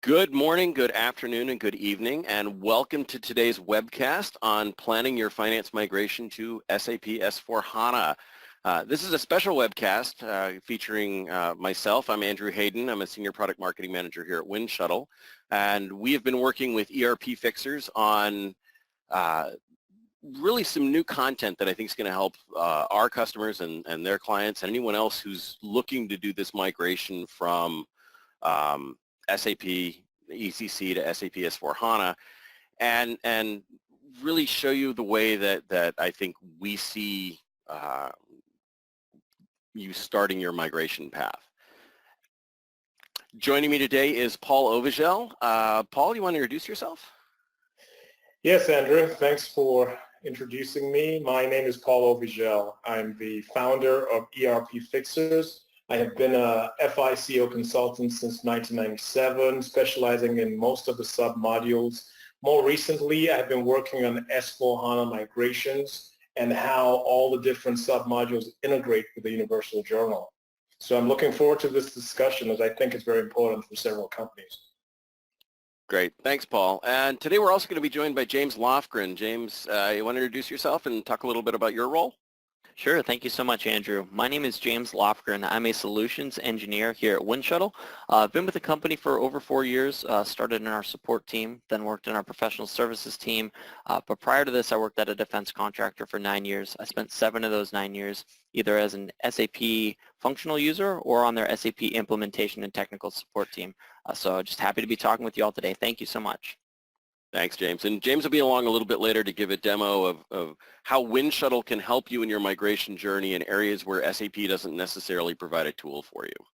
Good morning, good afternoon, and good evening, and welcome to today's webcast on planning your finance migration to SAP S/4HANA. This is a special webcast featuring myself. I'm Andrew Hayden. I'm a Senior Product Marketing Manager here at WindShuttle, and we have been working with ERPfixers on really some new content that I think is going to help our customers and their clients and anyone else who's looking to do this migration from SAP ECC to SAP S/4HANA, and really show you the way that I think we see you starting your migration path. Joining me today is Paul Ovigele. Paul, you want to introduce yourself? Yes, Andrew. Thanks for introducing me. My name is Paul Ovigele. I'm the founder of ERPfixers. I have been a FICO consultant since 1997, specializing in most of the sub-modules. More recently, I've been working on S/4HANA migrations and how all the different sub-modules integrate with the Universal Journal. So I'm looking forward to this discussion, as I think it's very important for several companies. Great. Thanks, Paul. And today we're also going to be joined by James Lofgren. James, you want to introduce yourself and talk a little bit about your role? Sure. Thank you so much, Andrew. My name is James Lofgren. I'm a solutions engineer here at WindShuttle. I've been with the company for over 4 years, started in our support team, then worked in our professional services team. But prior to this, I worked at a defense contractor for 9 years. I spent 7 of those 9 years either as an SAP functional user or on their SAP implementation and technical support team. So just happy to be talking with you all today. Thank you so much. Thanks, James. And James will be along a little bit later to give a demo of how WindShuttle can help you in your migration journey in areas where SAP doesn't necessarily provide a tool for you.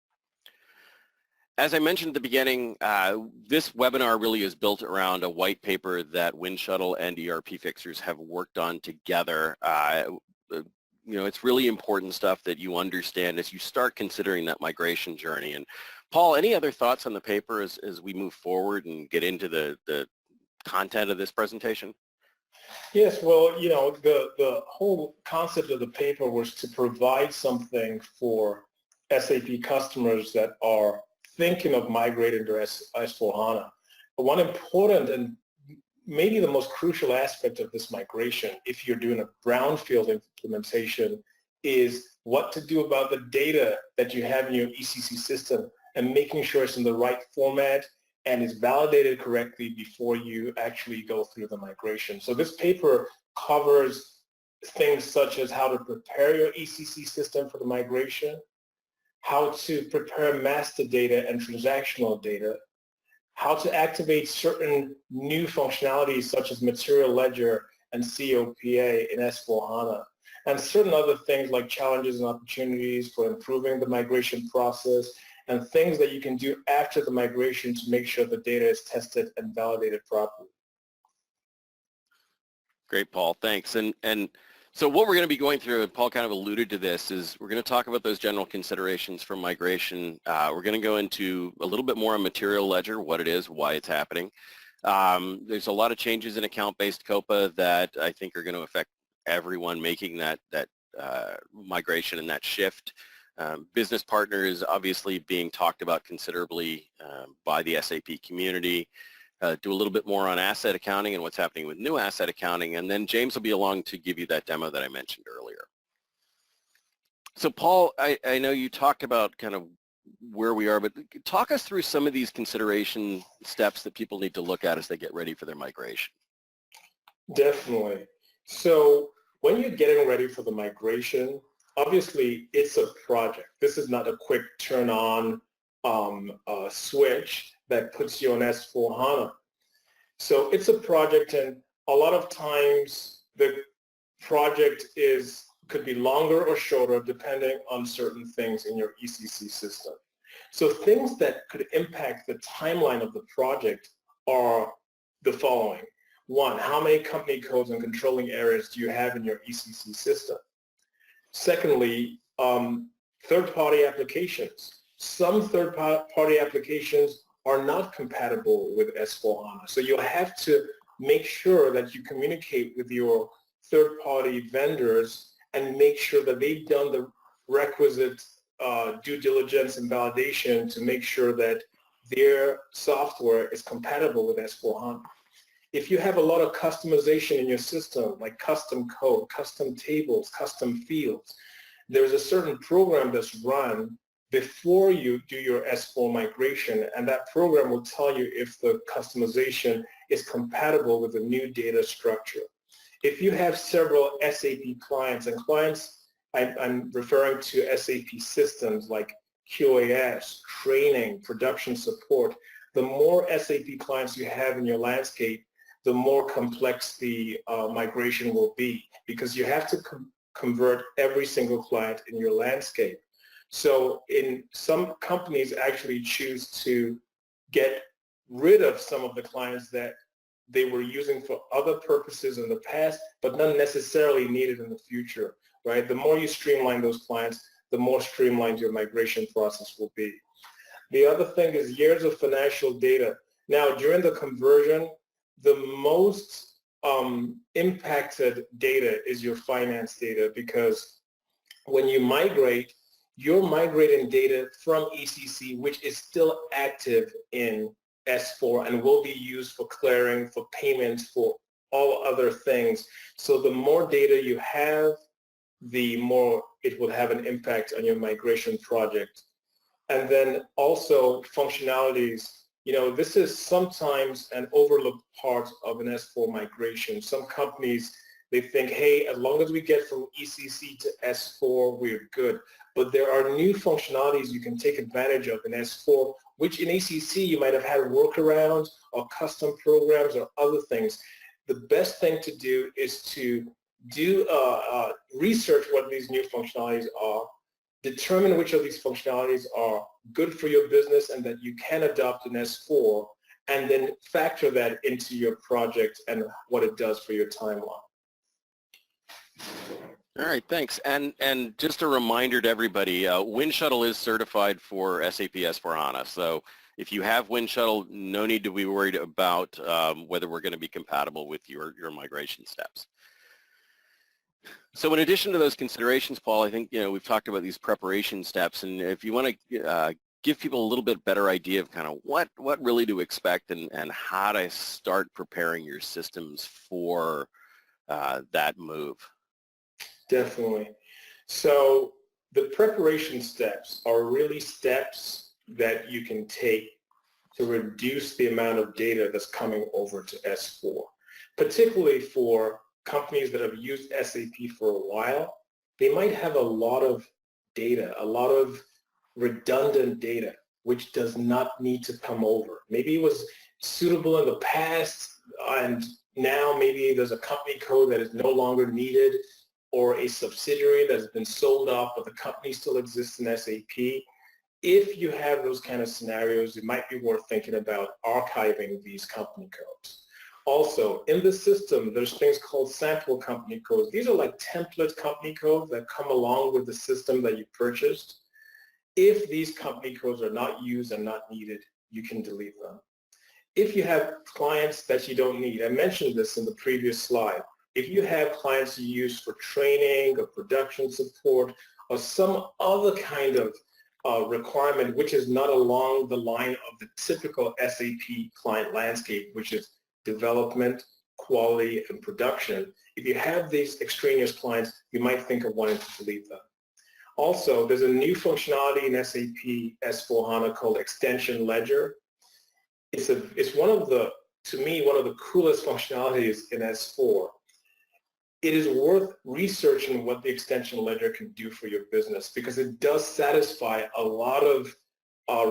As I mentioned at the beginning, this webinar really is built around a white paper that WindShuttle and ERPfixers have worked on together. It's really important stuff that you understand as you start considering that migration journey. And Paul, any other thoughts on the paper as we move forward and get into the content of this presentation? Yes, well, the whole concept of the paper was to provide something for SAP customers that are thinking of migrating to S/4HANA. But one important and maybe the most crucial aspect of this migration, if you're doing a brownfield implementation, is what to do about the data that you have in your ECC system and making sure it's in the right format and is validated correctly before you actually go through the migration. So this paper covers things such as how to prepare your ECC system for the migration, how to prepare master data and transactional data, how to activate certain new functionalities such as material ledger and COPA in S/4HANA, and certain other things like challenges and opportunities for improving the migration process, and things that you can do after the migration to make sure the data is tested and validated properly. Great, Paul. Thanks. And so what we're going to be going through, and Paul kind of alluded to this, is we're going to talk about those general considerations for migration. We're going to go into a little bit more on material ledger, what it is, why it's happening. There's a lot of changes in account-based COPA that I think are going to affect everyone making that migration and that shift. Business partners obviously being talked about considerably by the SAP community. Do a little bit more on asset accounting and what's happening with new asset accounting, and then James will be along to give you that demo that I mentioned earlier. So Paul, I know you talked about kind of where we are, but talk us through some of these consideration steps that people need to look at as they get ready for their migration. Definitely. So when you're getting ready for the migration, obviously, it's a project. This is not a quick turn on switch that puts you on S/4HANA. So it's a project, and a lot of times the project could be longer or shorter depending on certain things in your ECC system. So things that could impact the timeline of the project are the following. One, how many company codes and controlling areas do you have in your ECC system? Secondly, third-party applications. Some third-party applications are not compatible with S/4HANA. So you'll have to make sure that you communicate with your third-party vendors and make sure that they've done the requisite due diligence and validation to make sure that their software is compatible with S/4HANA. If you have a lot of customization in your system, like custom code, custom tables, custom fields, there's a certain program that's run before you do your S4 migration, and that program will tell you if the customization is compatible with the new data structure. If you have several SAP clients, and clients, I'm referring to SAP systems like QAS, training, production support, the more SAP clients you have in your landscape, the more complex the migration will be, because you have to convert every single client in your landscape. So in some companies actually choose to get rid of some of the clients that they were using for other purposes in the past, but not necessarily needed in the future, right? The more you streamline those clients, the more streamlined your migration process will be. The other thing is years of financial data. Now, during the conversion, the most impacted data is your finance data, because when you migrate, you're migrating data from ECC, which is still active in S4 and will be used for clearing, for payments, for all other things. So the more data you have, the more it will have an impact on your migration project. And then also functionalities. You know, this is sometimes an overlooked part of an S4 migration. Some companies, they think, hey, as long as we get from ECC to S4, we're good. But there are new functionalities you can take advantage of in S4, which in ECC you might have had workarounds or custom programs or other things. The best thing to do is to do research what these new functionalities are, determine which of these functionalities are good for your business and that you can adopt in S4, and then factor that into your project and what it does for your timeline. All right, thanks. And just a reminder to everybody, WindShuttle is certified for SAP S/4HANA. So if you have WindShuttle, no need to be worried about whether we're going to be compatible with your migration steps. So in addition to those considerations, Paul, I think we've talked about these preparation steps, and if you want to give people a little bit better idea of kind of what really to expect and how to start preparing your systems for that move. Definitely. So the preparation steps are really steps that you can take to reduce the amount of data that's coming over to S4, particularly for companies that have used SAP for a while. They might have a lot of data, a lot of redundant data, which does not need to come over. Maybe it was suitable in the past, and now maybe there's a company code that is no longer needed, or a subsidiary that has been sold off, but the company still exists in SAP. If you have those kind of scenarios, it might be worth thinking about archiving these company codes. Also, in the system, there's things called sample company codes. These are like template company codes that come along with the system that you purchased. If these company codes are not used and not needed, you can delete them. If you have clients that you don't need, I mentioned this in the previous slide. If you have clients you use for training or production support or some other kind of requirement which is not along the line of the typical SAP client landscape, which is development, quality, and production, if you have these extraneous clients, you might think of wanting to delete them. Also, there's a new functionality in SAP S/4HANA called Extension Ledger. It's one of the, to me, one of the coolest functionalities in S4. It is worth researching what the Extension Ledger can do for your business, because it does satisfy a lot of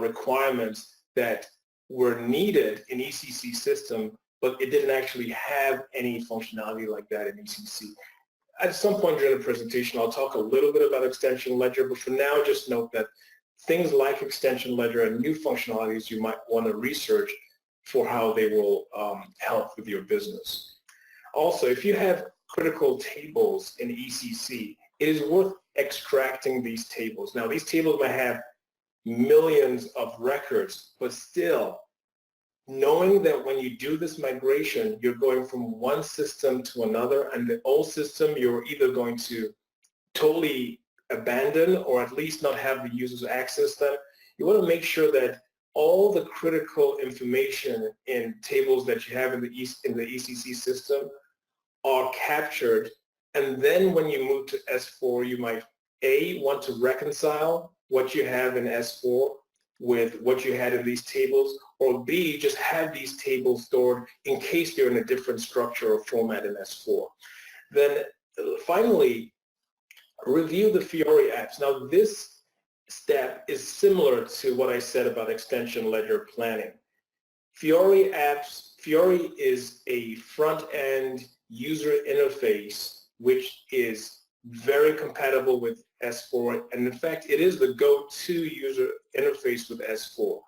requirements that were needed in ECC system, but it didn't actually have any functionality like that in ECC. At some point during the presentation, I'll talk a little bit about Extension Ledger, but for now, just note that things like Extension Ledger and new functionalities you might want to research for how they will help with your business. Also, if you have critical tables in ECC, it is worth extracting these tables. Now, these tables might have millions of records, but still, knowing that when you do this migration, you're going from one system to another, and the old system you're either going to totally abandon or at least not have the users access them, you want to make sure that all the critical information in tables that you have in the ECC system are captured. And then when you move to S4, you might A, want to reconcile what you have in S4 with what you had in these tables, or B, just have these tables stored in case they're in a different structure or format in S4. Then finally, review the Fiori apps. Now this step is similar to what I said about extension ledger planning. Fiori is a front-end user interface which is very compatible with S4, and in fact it is the go-to user interface with S4.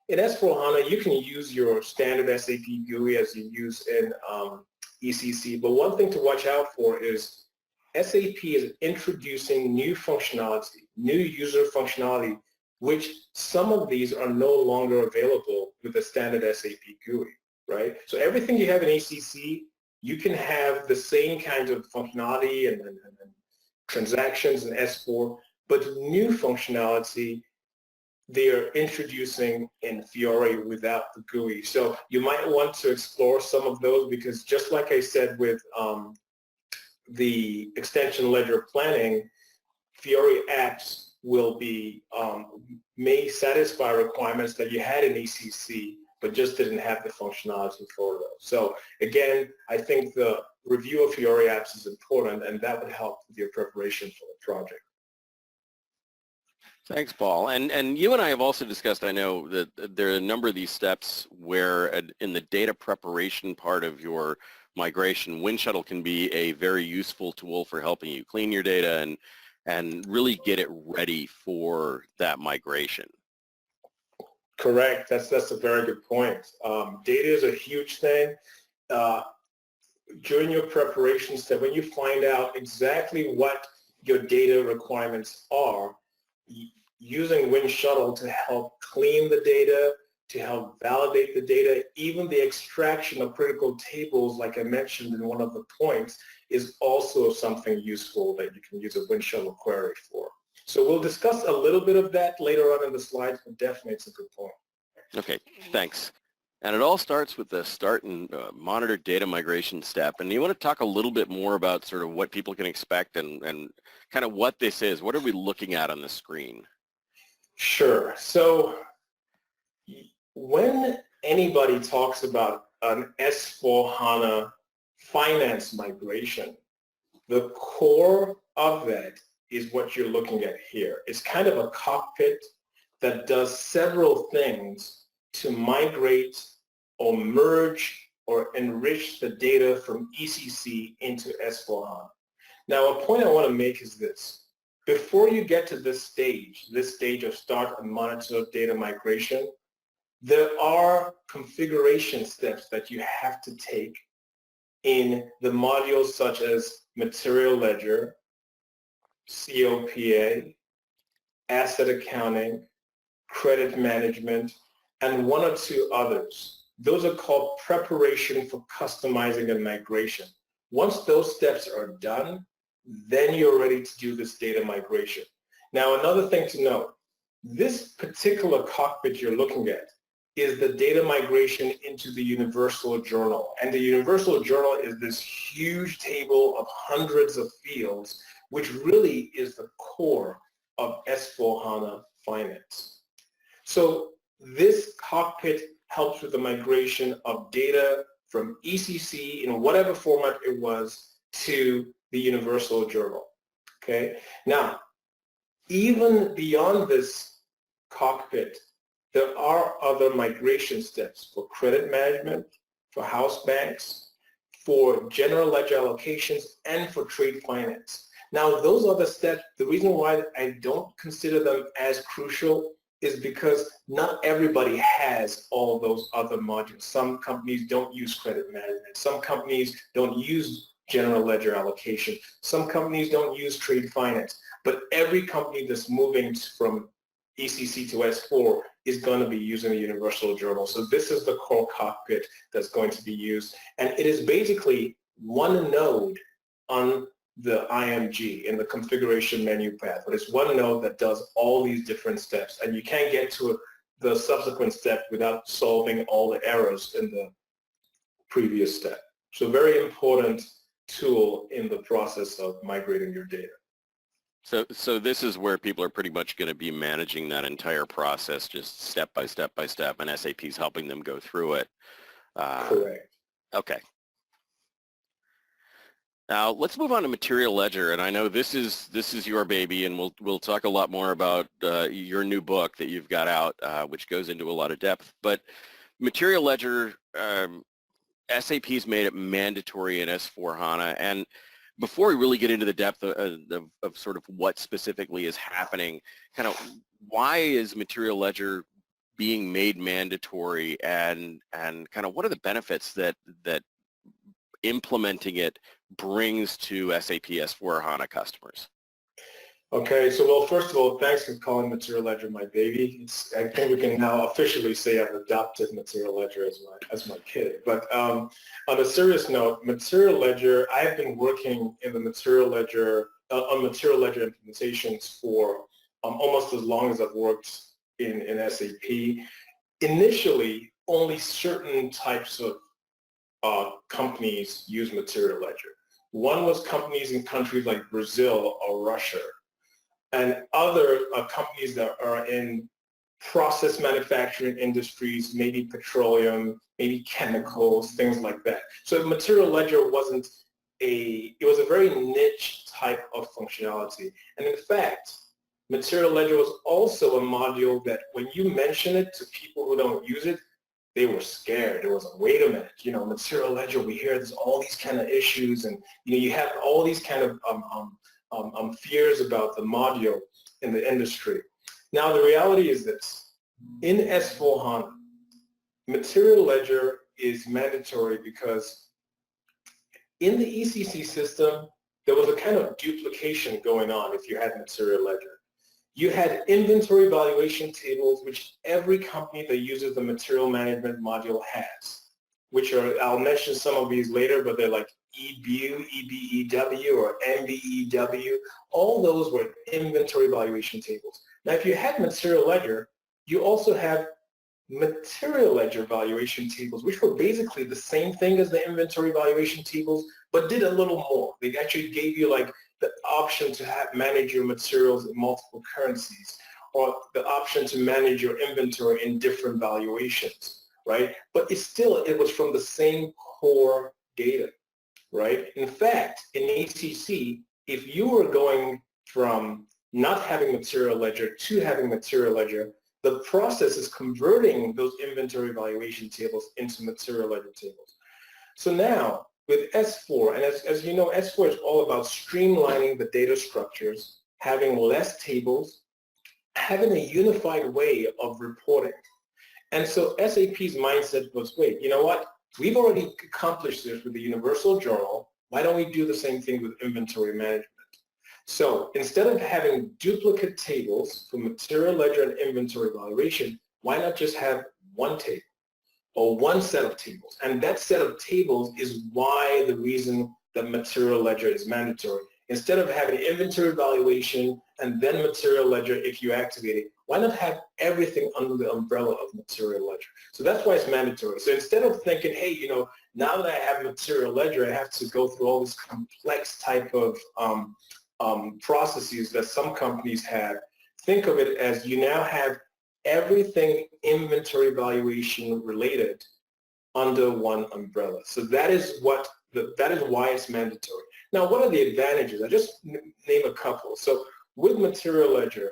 In S4HANA you can use your standard SAP GUI as you use in ECC, but one thing to watch out for is SAP is introducing new functionality, new user functionality, which some of these are no longer available with the standard SAP GUI, right? So everything you have in ECC, you can have the same kind of functionality and transactions in S4, but new functionality they are introducing in Fiori without the GUI. So you might want to explore some of those, because just like I said with the extension ledger planning, Fiori apps will be may satisfy requirements that you had in ECC, but just didn't have the functionality for those. So again, I think the review of Fiori apps is important, and that would help with your preparation for the project. Thanks, Paul. And you and I have also discussed, I know, that there are a number of these steps where in the data preparation part of your migration, Windshuttle can be a very useful tool for helping you clean your data and really get it ready for that migration. Correct. That's a very good point. Data is a huge thing. During your preparation step, when you find out exactly what your data requirements are, using Windshuttle to help clean the data, to help validate the data, even the extraction of critical tables, like I mentioned in one of the points, is also something useful that you can use a Windshuttle query for. So we'll discuss a little bit of that later on in the slides, but definitely it's a good point. Okay, thanks. And it all starts with the start and monitor data migration step. And you want to talk a little bit more about sort of what people can expect and kind of what this is. What are we looking at on the screen? Sure. So when anybody talks about an S4HANA finance migration, the core of that is what you're looking at here. It's kind of a cockpit that does several things to migrate or merge or enrich the data from ECC into S4HANA. Now, a point I want to make is this. Before you get to this stage of start and monitor data migration, there are configuration steps that you have to take in the modules such as material ledger, COPA, asset accounting, credit management, and one or two others. Those are called preparation for customizing and migration. Once those steps are done, then you're ready to do this data migration. Now, another thing to note, this particular cockpit you're looking at is the data migration into the Universal Journal. And the Universal Journal is this huge table of hundreds of fields, which really is the core of S4HANA Finance. So this cockpit helps with the migration of data from ECC in whatever format it was to the Universal Journal. Okay. Now, even beyond this cockpit, there are other migration steps for credit management, for house banks, for general ledger allocations, and for trade finance. Now, those other steps, the reason why I don't consider them as crucial is because not everybody has all those other modules. Some companies don't use credit management. Some companies don't use general ledger allocation. Some companies don't use trade finance. But every company that's moving from ECC to S4 is going to be using the Universal Journal. So this is the core cockpit that's going to be used. And it is basically one node on the IMG in the configuration menu path, but it's one node that does all these different steps, and you can't get to the subsequent step without solving all the errors in the previous step. So very important tool in the process of migrating your data. So this is where people are pretty much going to be managing that entire process, just step by step by step, and SAP is helping them go through it. Correct. Okay. Now let's move on to material ledger, and I know this is your baby, and we'll talk a lot more about your new book that you've got out, which goes into a lot of depth. But material ledger, SAP's made it mandatory in S/4HANA, and before we really get into the depth of sort of what specifically is happening, kind of why is material ledger being made mandatory, and kind of what are the benefits that implementing it brings to SAP S/4HANA customers? Okay, so well, first of all, thanks for calling Material Ledger my baby. I think we can now officially say I've adopted Material Ledger as my kid. But on a serious note, Material Ledger, I have been working in the Material Ledger, on Material Ledger implementations for almost as long as I've worked in SAP. Initially, only certain types of companies use Material Ledger. One was companies in countries like Brazil or Russia, and other companies that are in process manufacturing industries, maybe petroleum, maybe chemicals, things like that. So Material Ledger wasn't it was a very niche type of functionality. And in fact, Material Ledger was also a module that when you mention it to people who don't use it, they were scared. It was like, wait a minute, Material Ledger, we hear there's all these kind of issues, and you have all these kind of fears about the module in the industry. Now the reality is this: in S/4HANA, Material Ledger is mandatory because in the ECC system there was a kind of duplication going on if you had Material Ledger. You had inventory valuation tables, which every company that uses the material management module has, which are, I'll mention some of these later, but they're like EBU, EBEW, or MBEW. All those were inventory valuation tables. Now, if you had Material Ledger, you also have Material Ledger valuation tables, which were basically the same thing as the inventory valuation tables, but did a little more. They actually gave you like the option to manage your materials in multiple currencies, or the option to manage your inventory in different valuations, right? But it was from the same core data, right? In fact, in ECC, if you were going from not having Material Ledger to having Material Ledger, the process is converting those inventory valuation tables into Material Ledger tables. So now, with S4, and as you know, S4 is all about streamlining the data structures, having less tables, having a unified way of reporting. And so SAP's mindset was, wait, you know what? We've already accomplished this with the Universal Journal. Why don't we do the same thing with inventory management? So instead of having duplicate tables for Material Ledger and inventory valuation, why not just have one table or one set of tables? And that set of tables is why the reason that Material Ledger is mandatory. Instead of having inventory valuation and then Material Ledger if you activate it, why not have everything under the umbrella of Material Ledger? So that's why it's mandatory. So instead of thinking, hey, now that I have Material Ledger, I have to go through all this complex type of processes that some companies have, think of it as you now have everything inventory valuation related under one umbrella. So that is why it's mandatory. Now, what are the advantages? I just name a couple. So with Material Ledger,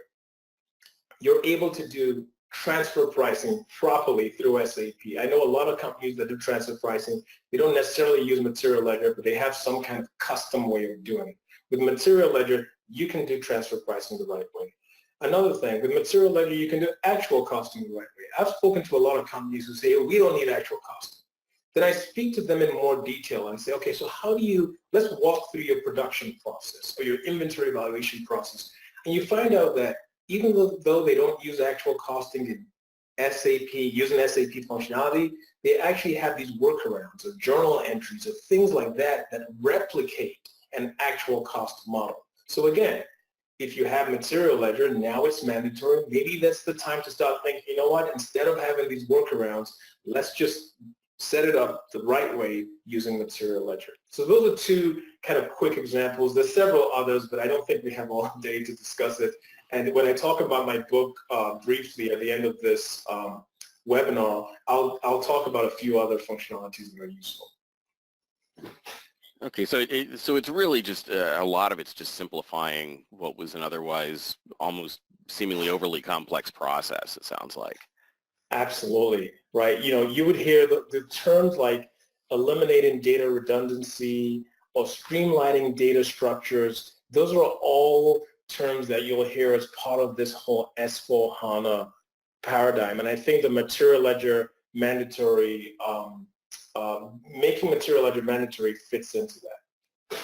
you're able to do transfer pricing properly through SAP. I know a lot of companies that do transfer pricing, they don't necessarily use Material Ledger, but they have some kind of custom way of doing it. With Material Ledger, you can do transfer pricing the right way. Another thing, with Material Ledger, you can do actual costing the right way. I've spoken to a lot of companies who say, oh, we don't need actual costing. Then I speak to them in more detail and say, okay, so let's walk through your production process or your inventory evaluation process. And you find out that even though they don't use actual costing in SAP, using SAP functionality, they actually have these workarounds or journal entries or things like that that replicate an actual cost model. So again, if you have material ledger, now it's mandatory. Maybe that's the time to start thinking, you know what, instead of having these workarounds, let's just set it up the right way using material ledger. So those are two kind of quick examples. There's several others, but I don't think we have all day to discuss it. And when I talk about my book briefly at the end of this webinar, I'll talk about a few other functionalities that are useful. Okay, so it's really just a lot of it's just simplifying what was an otherwise almost seemingly overly complex process, it sounds like. Absolutely, right. You know, you would hear the terms like eliminating data redundancy or streamlining data structures. Those are all terms that you'll hear as part of this whole S/4HANA paradigm. And I think the material ledger mandatory making material ledger mandatory fits into that.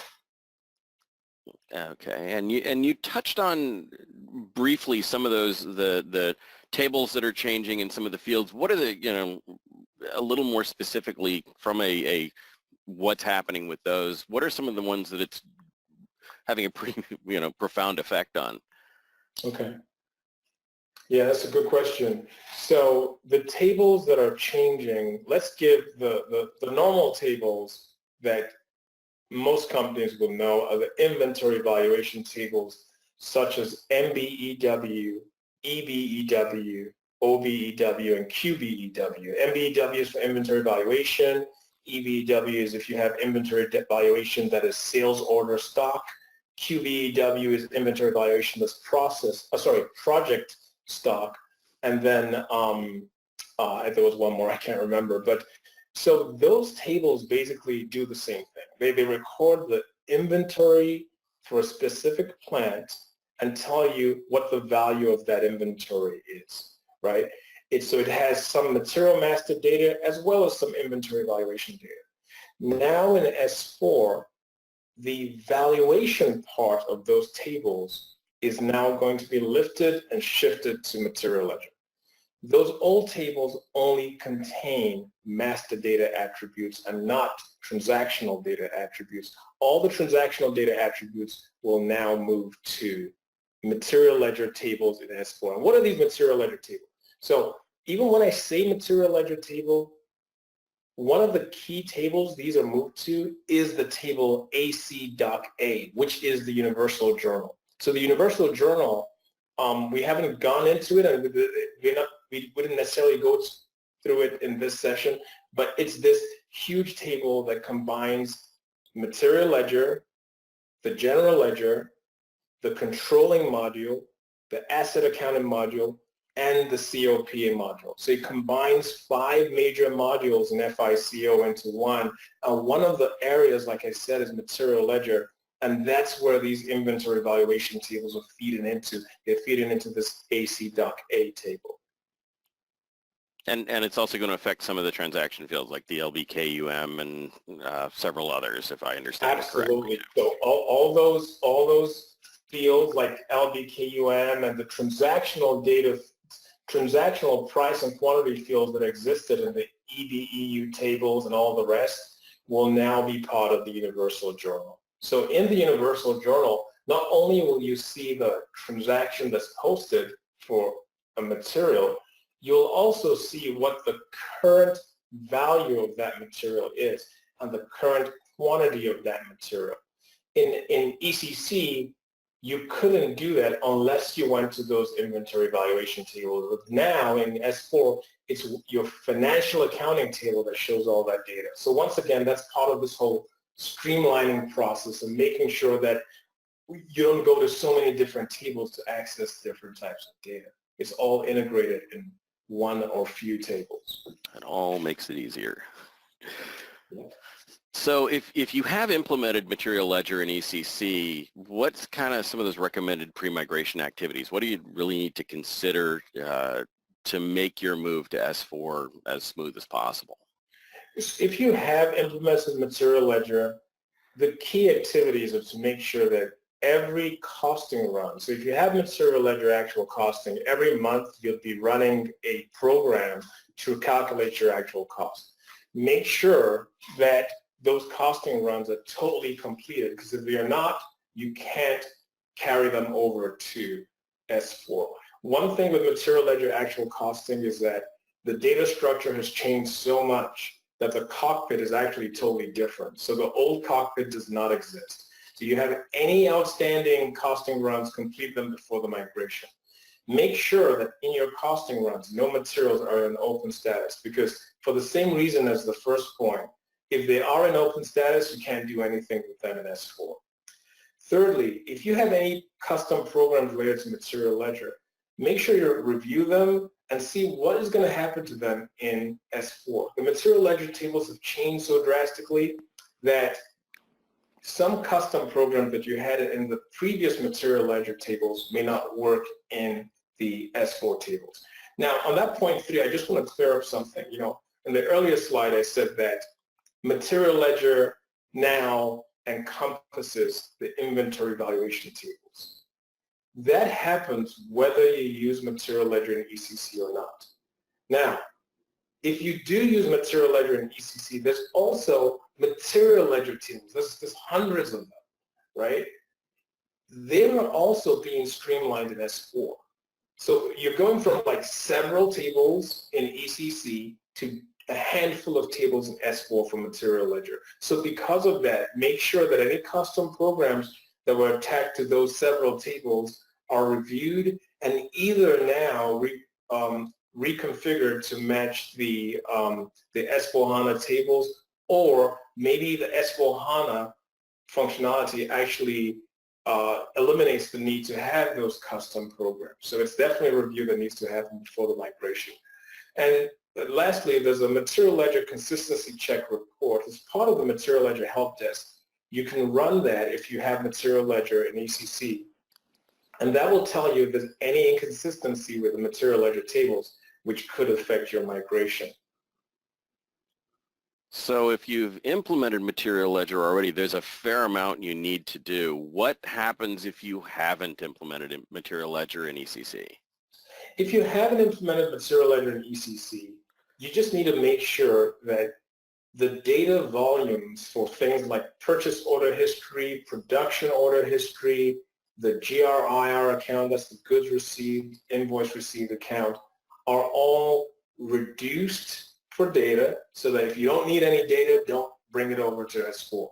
Okay, and you touched on briefly some of those the tables that are changing in some of the fields. What are the a little more specifically from a what's happening with those? What are some of the ones that it's having a pretty profound effect on? Okay. Yeah, that's a good question. So the tables that are changing, let's give the normal tables that most companies will know are the inventory valuation tables such as MBEW, EBEW, OBEW, and QBEW. MBEW is for inventory valuation. EBEW is if you have inventory valuation that is sales order stock. QBEW is inventory valuation that's project stock. And then there was one more I can't remember. But so those tables basically do the same thing. They record the inventory for a specific plant and tell you what the value of that inventory is, right? So it has some material master data as well as some inventory valuation data. Now in S4, the valuation part of those tables is now going to be lifted and shifted to material ledger. Those old tables only contain master data attributes and not transactional data attributes. All the transactional data attributes will now move to material ledger tables in S4. And what are these material ledger tables? So even when I say material ledger table, one of the key tables these are moved to is the table AC.A, which is the Universal Journal. So the Universal Journal, we haven't gone into it, and we wouldn't necessarily go through it in this session, but it's this huge table that combines material ledger, the general ledger, the controlling module, the asset accounting module, and the COPA module. So it combines 5 major modules in FICO into one. One of the areas, like I said, is material ledger, and that's where these inventory valuation tables are feeding into. They're feeding into this AC.A table. And it's also going to affect some of the transaction fields like the LBKUM and several others, if I understand it correctly. Absolutely. So all those fields like LBKUM and the transactional data, transactional price and quantity fields that existed in the EBEU tables and all the rest will now be part of the Universal Journal. So in the Universal Journal, not only will you see the transaction that's posted for a material, you'll also see what the current value of that material is and the current quantity of that material. In ECC, you couldn't do that unless you went to those inventory valuation tables. But now in S4, it's your financial accounting table that shows all that data. So once again, that's part of this whole streamlining process and making sure that you don't go to so many different tables to access different types of data. It's all integrated in one or few tables. It all makes it easier. Yeah. So if you have implemented material ledger in ECC, what's kind of some of those recommended pre-migration activities? What do you really need to consider to make your move to S4 as smooth as possible? If you have implemented material ledger, the key activities are to make sure that every costing run, so if you have material ledger actual costing, every month you'll be running a program to calculate your actual cost. Make sure that those costing runs are totally completed, because if they're not, you can't carry them over to S4. One thing with material ledger actual costing is that the data structure has changed so much that the cockpit is actually totally different. So the old cockpit does not exist. So you have any outstanding costing runs, complete them before the migration. Make sure that in your costing runs, no materials are in open status, because for the same reason as the first point, if they are in open status, you can't do anything with them in S4. Thirdly, if you have any custom programs related to material ledger, make sure you review them and see what is going to happen to them in S4. The material ledger tables have changed so drastically that some custom programs that you had in the previous material ledger tables may not work in the S4 tables. Now, on that point 3, I just want to clear up something. You know, in the earlier slide, I said that material ledger now encompasses the inventory valuation tables. That happens whether you use material ledger in ECC or not. Now, if you do use material ledger in ECC, there's also material ledger tables. There's hundreds of them, right? They are also being streamlined in S4. So you're going from like several tables in ECC to a handful of tables in S4 for material ledger. So because of that, make sure that any custom programs that were attached to those several tables are reviewed and either now reconfigured to match the S4HANA tables, or maybe the S4HANA functionality actually eliminates the need to have those custom programs. So it's definitely a review that needs to happen before the migration. And lastly, there's a material ledger consistency check report. As part of the material ledger help desk, you can run that if you have material ledger in ECC. And that will tell you if there's any inconsistency with the material ledger tables, which could affect your migration. So if you've implemented material ledger already, there's a fair amount you need to do. What happens if you haven't implemented material ledger in ECC? If you haven't implemented material ledger in ECC, you just need to make sure that the data volumes for things like purchase order history, production order history, the GRIR account, that's the goods received, invoice received account, are all reduced for data, so that if you don't need any data, don't bring it over to S4.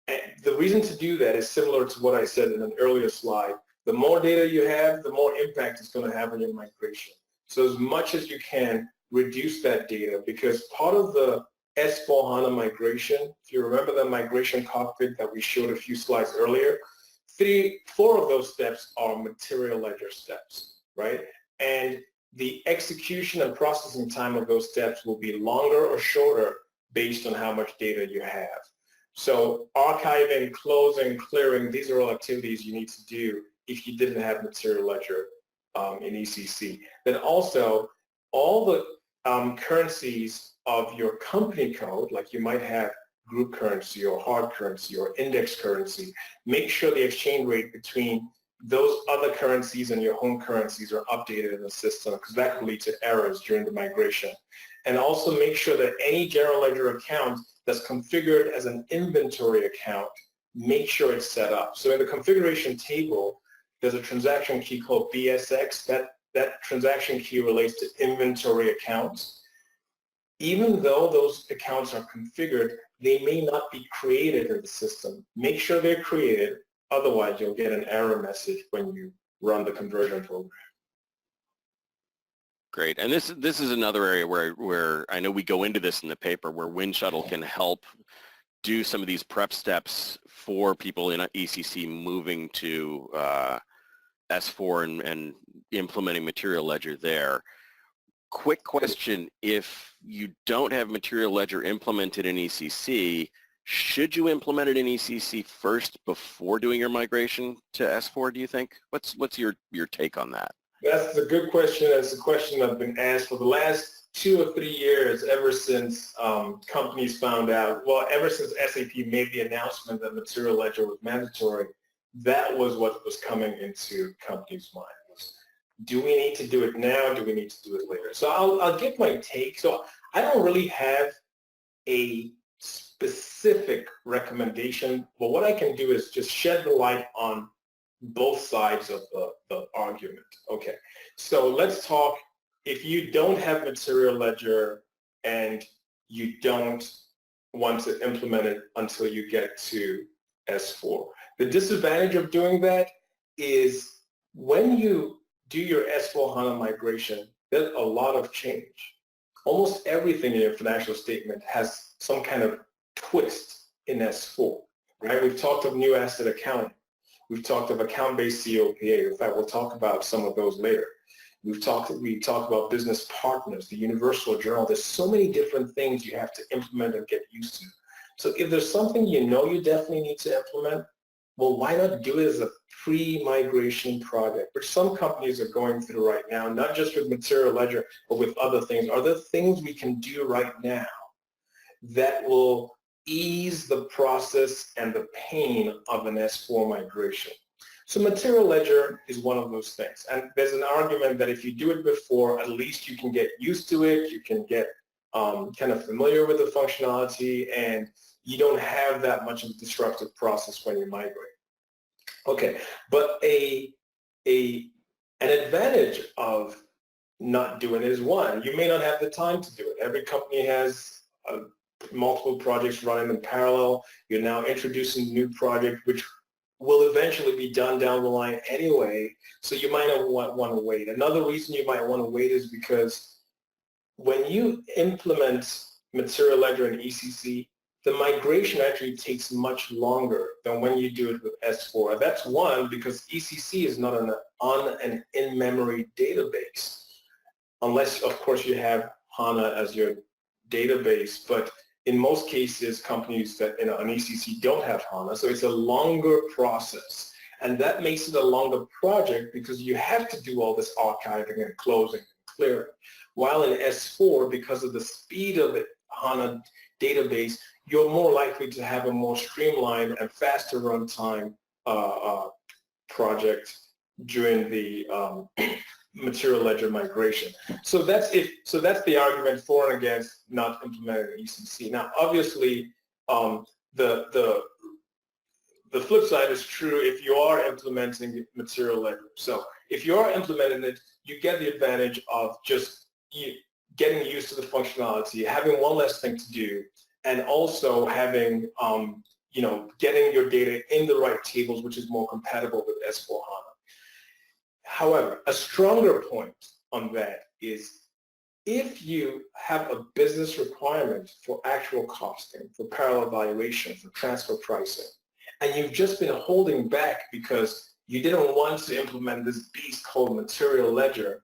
And the reason to do that is similar to what I said in an earlier slide. The more data you have, the more impact it's going to have on your migration. So as much as you can, reduce that data, because part of the S4HANA migration, if you remember the migration cockpit that we showed a few slides earlier, 4 of those steps are material ledger steps, right? And the execution and processing time of those steps will be longer or shorter based on how much data you have. So archiving, closing, clearing, these are all activities you need to do if you didn't have material ledger in ECC. Then also, all the currencies of your company code, like you might have group currency or hard currency or index currency, make sure the exchange rate between those other currencies and your home currencies are updated in the system, because that could lead to errors during the migration. And also make sure that any general ledger account that's configured as an inventory account, make sure it's set up. So in the configuration table, there's a transaction key called BSX. That transaction key relates to inventory accounts. Even though those accounts are configured, they may not be created in the system. Make sure they're created. Otherwise, you'll get an error message when you run the conversion program. Great. And this is another area where I know we go into this in the paper, where WindShuttle can help do some of these prep steps for people in ECC moving to S4 and implementing material ledger there. Quick question, if you don't have material ledger implemented in ECC, should you implement it in ECC first before doing your migration to S4, do you think? What's your take on that? That's a good question. It's a question I've been asked for the last 2 or 3 years, ever since companies found out, well, ever since SAP made the announcement that material ledger was mandatory, that was what was coming into companies' minds. Do we need to do it now? Do we need to do it later? So I'll give my take. So I don't really have a specific recommendation, but what I can do is just shed the light on both sides of the argument. Okay, so let's talk, if you don't have material ledger and you don't want to implement it until you get to S4. The disadvantage of doing that is when you do your S4HANA migration, there's a lot of change. Almost everything in your financial statement has some kind of twist in S4, right? We've talked of new asset accounting. We've talked of account-based COPA. In fact, we'll talk about some of those later. We talked about business partners, the universal journal. There's so many different things you have to implement and get used to. So if there's something you know you definitely need to implement, well, why not do it as a pre-migration project, which some companies are going through right now, not just with material ledger, but with other things. Are there things we can do right now that will ease the process and the pain of an S4 migration? So material ledger is one of those things. And there's an argument that if you do it before, at least you can get used to it, you can get kind of familiar with the functionality, and you don't have that much of a disruptive process when you migrate. Okay, but an advantage of not doing it is, one, you may not have the time to do it. Every company has multiple projects running in parallel. You're now introducing a new project, which will eventually be done down the line anyway, so you might not want to wait. Another reason you might want to wait is because when you implement material ledger and ECC, the migration actually takes much longer than when you do it with S4. That's one, because ECC is not on an in-memory database, unless, of course, you have HANA as your database. But in most cases, companies that an ECC don't have HANA, so it's a longer process. And that makes it a longer project because you have to do all this archiving and closing and clearing. While in S4, because of the speed of the HANA database, you're more likely to have a more streamlined and faster runtime project during the material ledger migration. So that's the argument for and against not implementing ECC. Now, obviously, the flip side is true if you are implementing material ledger. So if you are implementing it, you get the advantage of just getting used to the functionality, having one less thing to do, and also having, getting your data in the right tables, which is more compatible with S4HANA. However, a stronger point on that is if you have a business requirement for actual costing, for parallel valuation, for transfer pricing, and you've just been holding back because you didn't want to implement this beast called material ledger,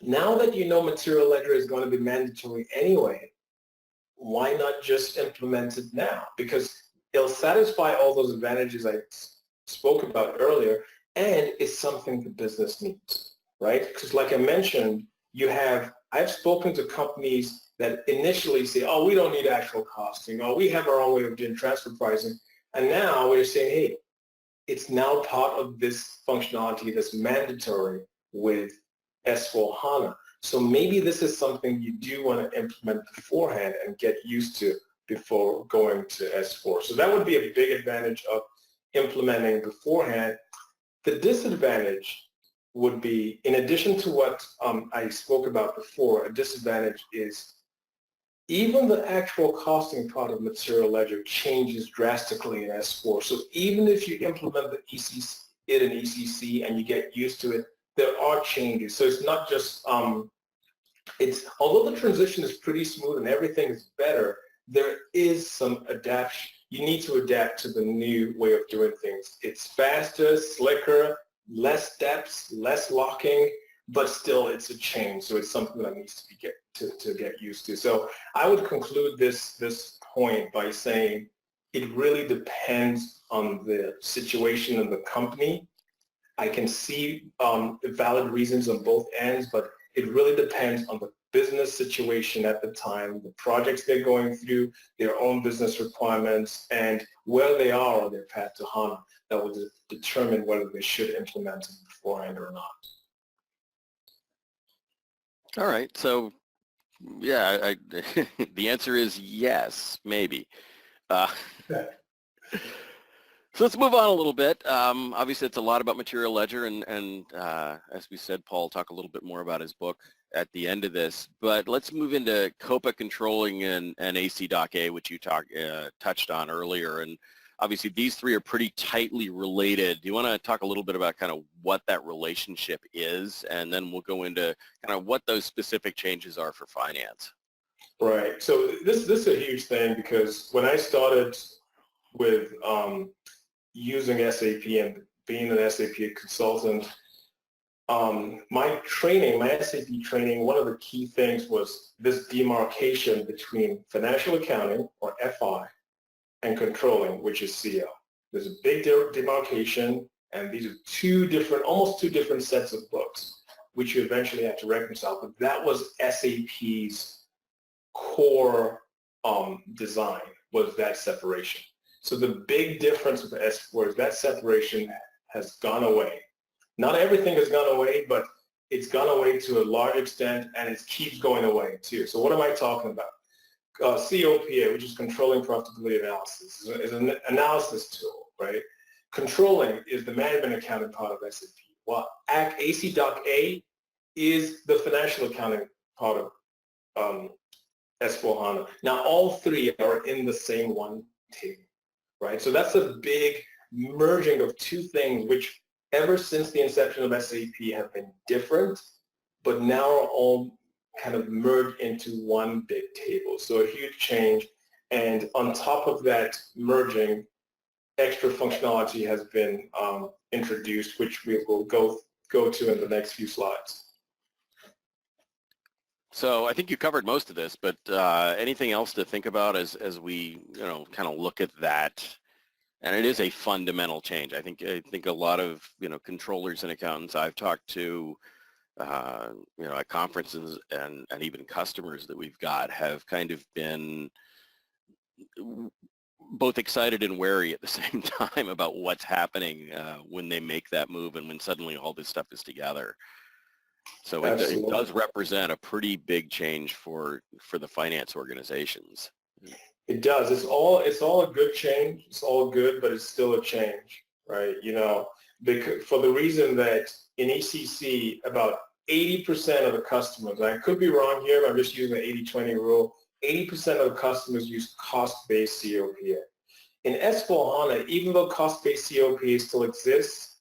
now that you know material ledger is going to be mandatory anyway, why not just implement it now? Because it'll satisfy all those advantages I spoke about earlier, and it's something the business needs, right? Because like I mentioned, I've spoken to companies that initially say, oh, we don't need actual costing, or we have our own way of doing transfer pricing, and now we're saying, hey, it's now part of this functionality that's mandatory with S4HANA. So maybe this is something you do want to implement beforehand and get used to before going to S4. So that would be a big advantage of implementing beforehand. The disadvantage would be, in addition to what I spoke about before, a disadvantage is even the actual costing part of material ledger changes drastically in S4. So even if you implement the it in ECC and you get used to it, there are changes. So it's not just, although the transition is pretty smooth and everything is better, there is some adaptation. You need to adapt to the new way of doing things. It's faster, slicker, less steps, less locking, but still it's a change. So it's something that needs to get used to. So I would conclude this point by saying it really depends on the situation of the company. I can see valid reasons on both ends, but it really depends on the business situation at the time, the projects they're going through, their own business requirements, and where they are on their path to HANA. That will determine whether they should implement it beforehand or not. All right. So, yeah, the answer is yes, maybe. So let's move on a little bit. Obviously, it's a lot about material ledger, and as we said, Paul will talk a little bit more about his book at the end of this. But let's move into COPA controlling and AC.A, which you touched on earlier. And obviously, these three are pretty tightly related. Do you want to talk a little bit about kind of what that relationship is, and then we'll go into kind of what those specific changes are for finance? Right. So this is a huge thing, because when I started with using SAP and being an SAP consultant, my SAP training, one of the key things was this demarcation between financial accounting, or FI, and controlling, which is CO. There's a big demarcation, and these are almost two different sets of books, which you eventually have to reconcile. But that was SAP's core design, was that separation. So the big difference with the S4 is that separation has gone away. Not everything has gone away, but it's gone away to a large extent, and it keeps going away too. So what am I talking about? COPA, which is controlling profitability analysis, is an analysis tool, right? Controlling is the management accounting part of SAP. While AC.A is the financial accounting part of S4HANA. Now, all three are in the same one table, right? So that's a big merging of two things, which ever since the inception of SAP have been different, but now are all kind of merged into one big table. So a huge change. And on top of that merging, extra functionality has been introduced, which we will go to in the next few slides. So I think you covered most of this, but anything else to think about as we kind of look at that? And it is a fundamental change. I think a lot of controllers and accountants I've talked to, at conferences and even customers that we've got have kind of been both excited and wary at the same time about what's happening when they make that move and when suddenly all this stuff is together. So it does represent a pretty big change for the finance organizations. It does. It's all a good change. It's all good, but it's still a change, right? Because for the reason that in ECC, about 80% of the customers, I could be wrong here, but I'm just using the 80-20 rule, 80% of the customers use cost-based COPA. In S4HANA, even though cost-based COPA still exists,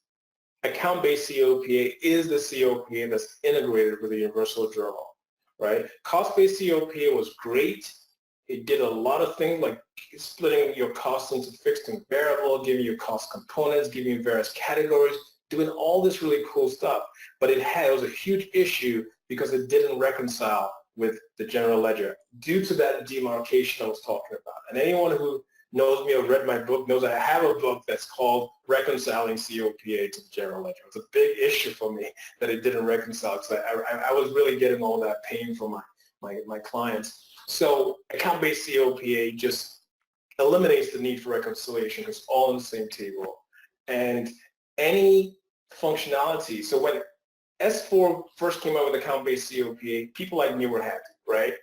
account-based COPA is the COPA that's integrated with the Universal Journal, right? Cost-based COPA was great. It did a lot of things like splitting your costs into fixed and variable, giving you cost components, giving you various categories, doing all this really cool stuff. But it was a huge issue because it didn't reconcile with the general ledger due to that demarcation I was talking about. And anyone who knows me or read my book knows I have a book that's called Reconciling COPA to the General Ledger. It's a big issue for me that it didn't reconcile, because I was really getting all that pain from my clients. So account-based COPA just eliminates the need for reconciliation because it's all in the same table. And any functionality, so when S4 first came out with account-based COPA, people like me were happy, right?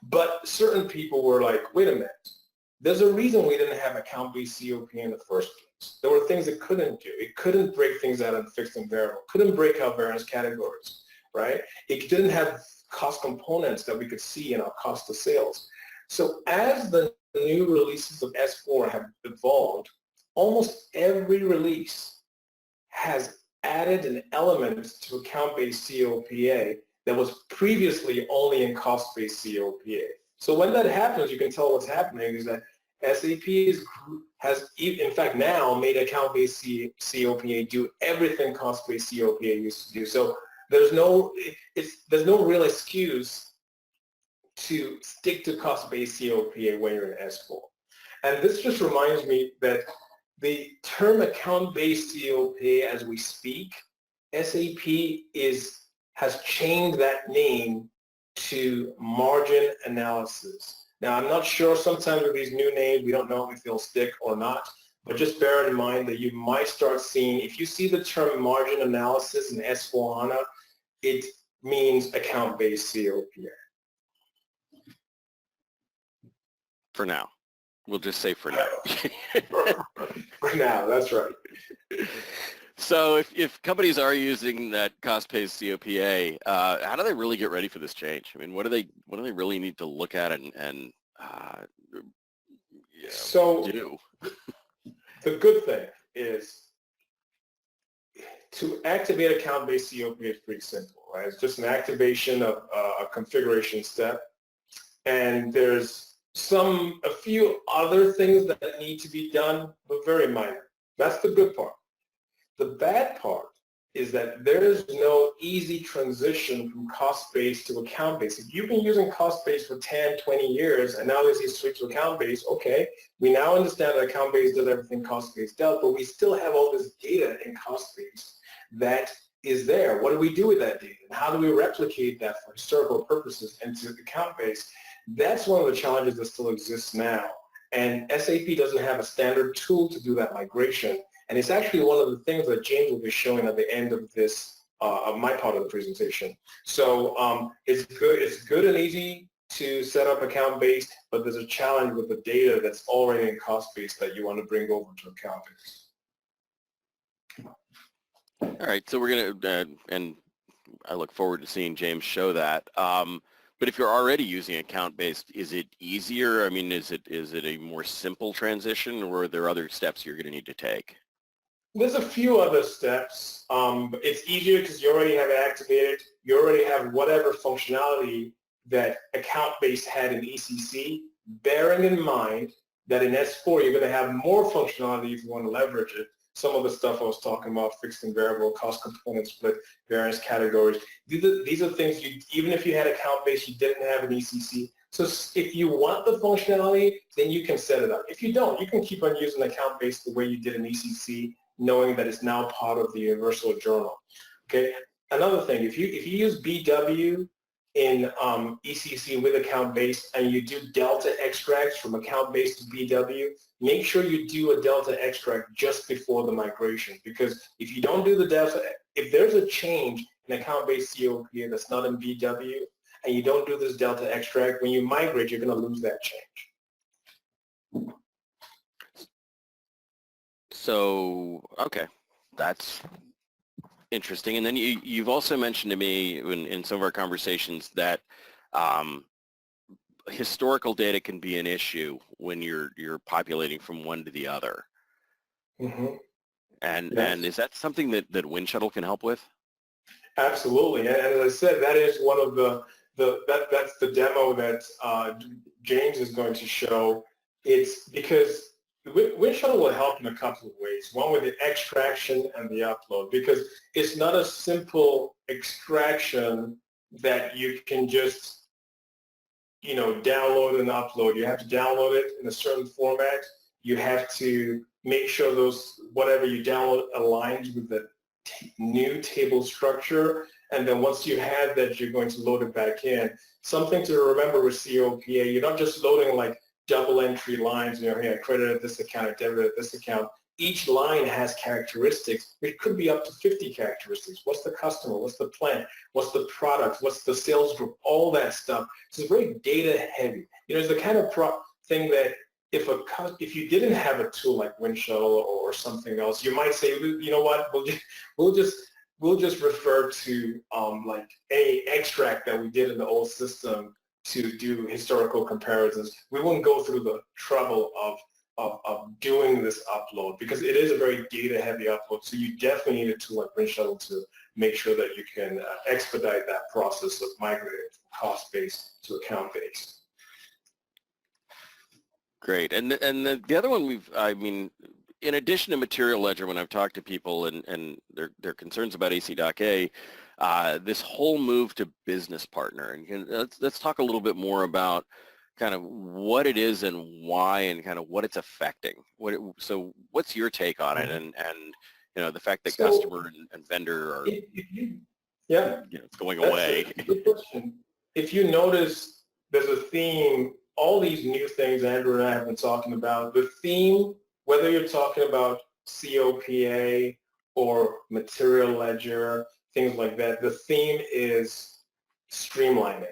But certain people were like, wait a minute, there's a reason we didn't have account-based COPA in the first place. There were things it couldn't do. It couldn't break things out in fixed and variable, couldn't break out various categories, right? It didn't have cost components that we could see in our cost of sales. So as the new releases of S4 have evolved, almost every release has added an element to account-based COPA that was previously only in cost-based COPA. So when that happens, you can tell what's happening is that SAP has in fact now made account-based COPA do everything cost-based COPA used to do. So there's no real excuse to stick to cost-based COPA when you're in S4. And this just reminds me that the term account-based COPA as we speak, SAP has changed that name to margin analysis. Now, I'm not sure sometimes with these new names, we don't know if they'll stick or not, but just bear in mind that you might start seeing, if you see the term margin analysis in S4HANA, it means account-based COPA. For now. We'll just say for now. For now, that's right. So if companies are using that cost-based COPA, how do they really get ready for this change? I mean, what do they really need to look at and So do? the good thing is to activate account-based COPA is pretty simple, right? It's just an activation of a configuration step. And there's a few other things that need to be done, but very minor. That's the good part. The bad part is that there is no easy transition from cost-based to account-based. If you've been using cost-based for 10, 20 years, and now there's a switch to account-based, okay, we now understand that account-based does everything cost-based does, but we still have all this data in cost-based that is there. What do we do with that data? And how do we replicate that for historical purposes into account-based? That's one of the challenges that still exists now. And SAP doesn't have a standard tool to do that migration. And it's actually one of the things that James will be showing at the end of this, of my part of the presentation. So it's good and easy to set up account-based, but there's a challenge with the data that's already in cost-based that you want to bring over to account-based. All right, so we're going to, and I look forward to seeing James show that. But if you're already using account-based, is it easier? I mean, is it a more simple transition, or are there other steps you're going to need to take? There's a few other steps. It's easier because you already have it activated. You already have whatever functionality that account-based had in ECC, bearing in mind that in S4 you're going to have more functionality if you want to leverage it. Some of the stuff I was talking about, fixed and variable, cost component split, various categories. These are things even if you had account-based, you didn't have an ECC. So if you want the functionality, then you can set it up. If you don't, you can keep on using account-based the way you did in ECC, knowing that it's now part of the universal journal. Okay. Another thing, if you use BW in ECC with account-based and you do delta extracts from account-based to BW, make sure you do a delta extract just before the migration, because if you don't do the delta, if there's a change in account-based COPA that's not in BW and you don't do this delta extract, when you migrate, you're going to lose that change. So, okay, that's interesting. And then you've also mentioned to me in some of our conversations that historical data can be an issue when you're populating from one to the other. Mm-hmm. And Yes. And is that something that Windshuttle can help with? Absolutely, and as I said, that is one of that's the demo that James is going to show. It's because Windshuttle will help in a couple of ways. One with the extraction and the upload, because it's not a simple extraction that you can just download and upload. You have to download it in a certain format. You have to make sure those whatever you download aligns with the new table structure, and then once you have that, you're going to load it back in. Something to remember with COPA, you're not just loading like double entry lines, hey, I credited this account, I debited this account. Each line has characteristics. It could be up to 50 characteristics. What's the customer? What's the plan? What's the product? What's the sales group? All that stuff. So it's very data heavy. It's the kind of thing that if you didn't have a tool like Windshuttle or something else, you might say, you know what, we'll just refer to like a extract that we did in the old system to do historical comparisons. We wouldn't go through the trouble of doing this upload because it is a very data-heavy upload. So you definitely need a tool like Premigration to make sure that you can expedite that process of migrating from cost-based to account-based. Great. And the other one in addition to Material Ledger, when I've talked to people and their concerns about AC.A, this whole move to business partner, and let's talk a little bit more about kind of what it is and why and kind of what it's affecting. So what's your take on it, and the fact that customer and vendor are it's going away. That's a good question. If you notice, there's a theme. All these new things Andrew and I have been talking about, the theme, whether you're talking about COPA or Material Ledger, things like that, the theme is streamlining.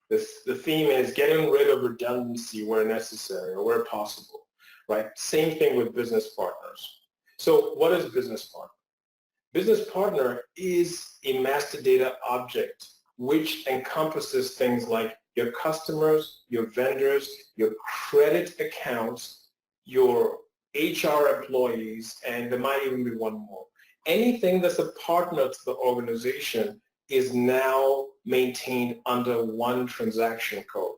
The theme is getting rid of redundancy where necessary or where possible. right? Same thing with business partners. So what is business partner? Business partner is a master data object which encompasses things like your customers, your vendors, your credit accounts, your HR employees, and there might even be one more. Anything that's a partner to the organization is now maintained under one transaction code.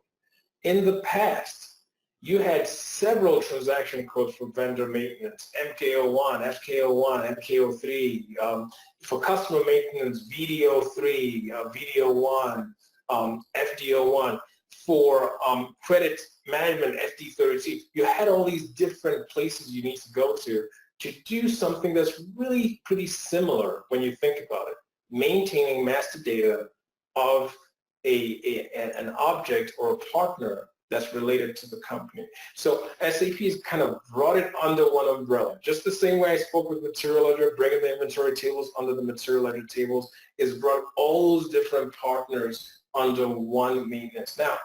In the past, you had several transaction codes for vendor maintenance, MK01, FK01, MK03, for customer maintenance, VDO3, VDO1, FDO1, for credit management, FD32. You had all these different places you need to go to do something that's really pretty similar when you think about it, maintaining master data of an object or a partner that's related to the company. So SAP has kind of brought it under one umbrella. Just the same way I spoke with material ledger, bringing the inventory tables under the material ledger tables, is brought all those different partners under one maintenance. Now,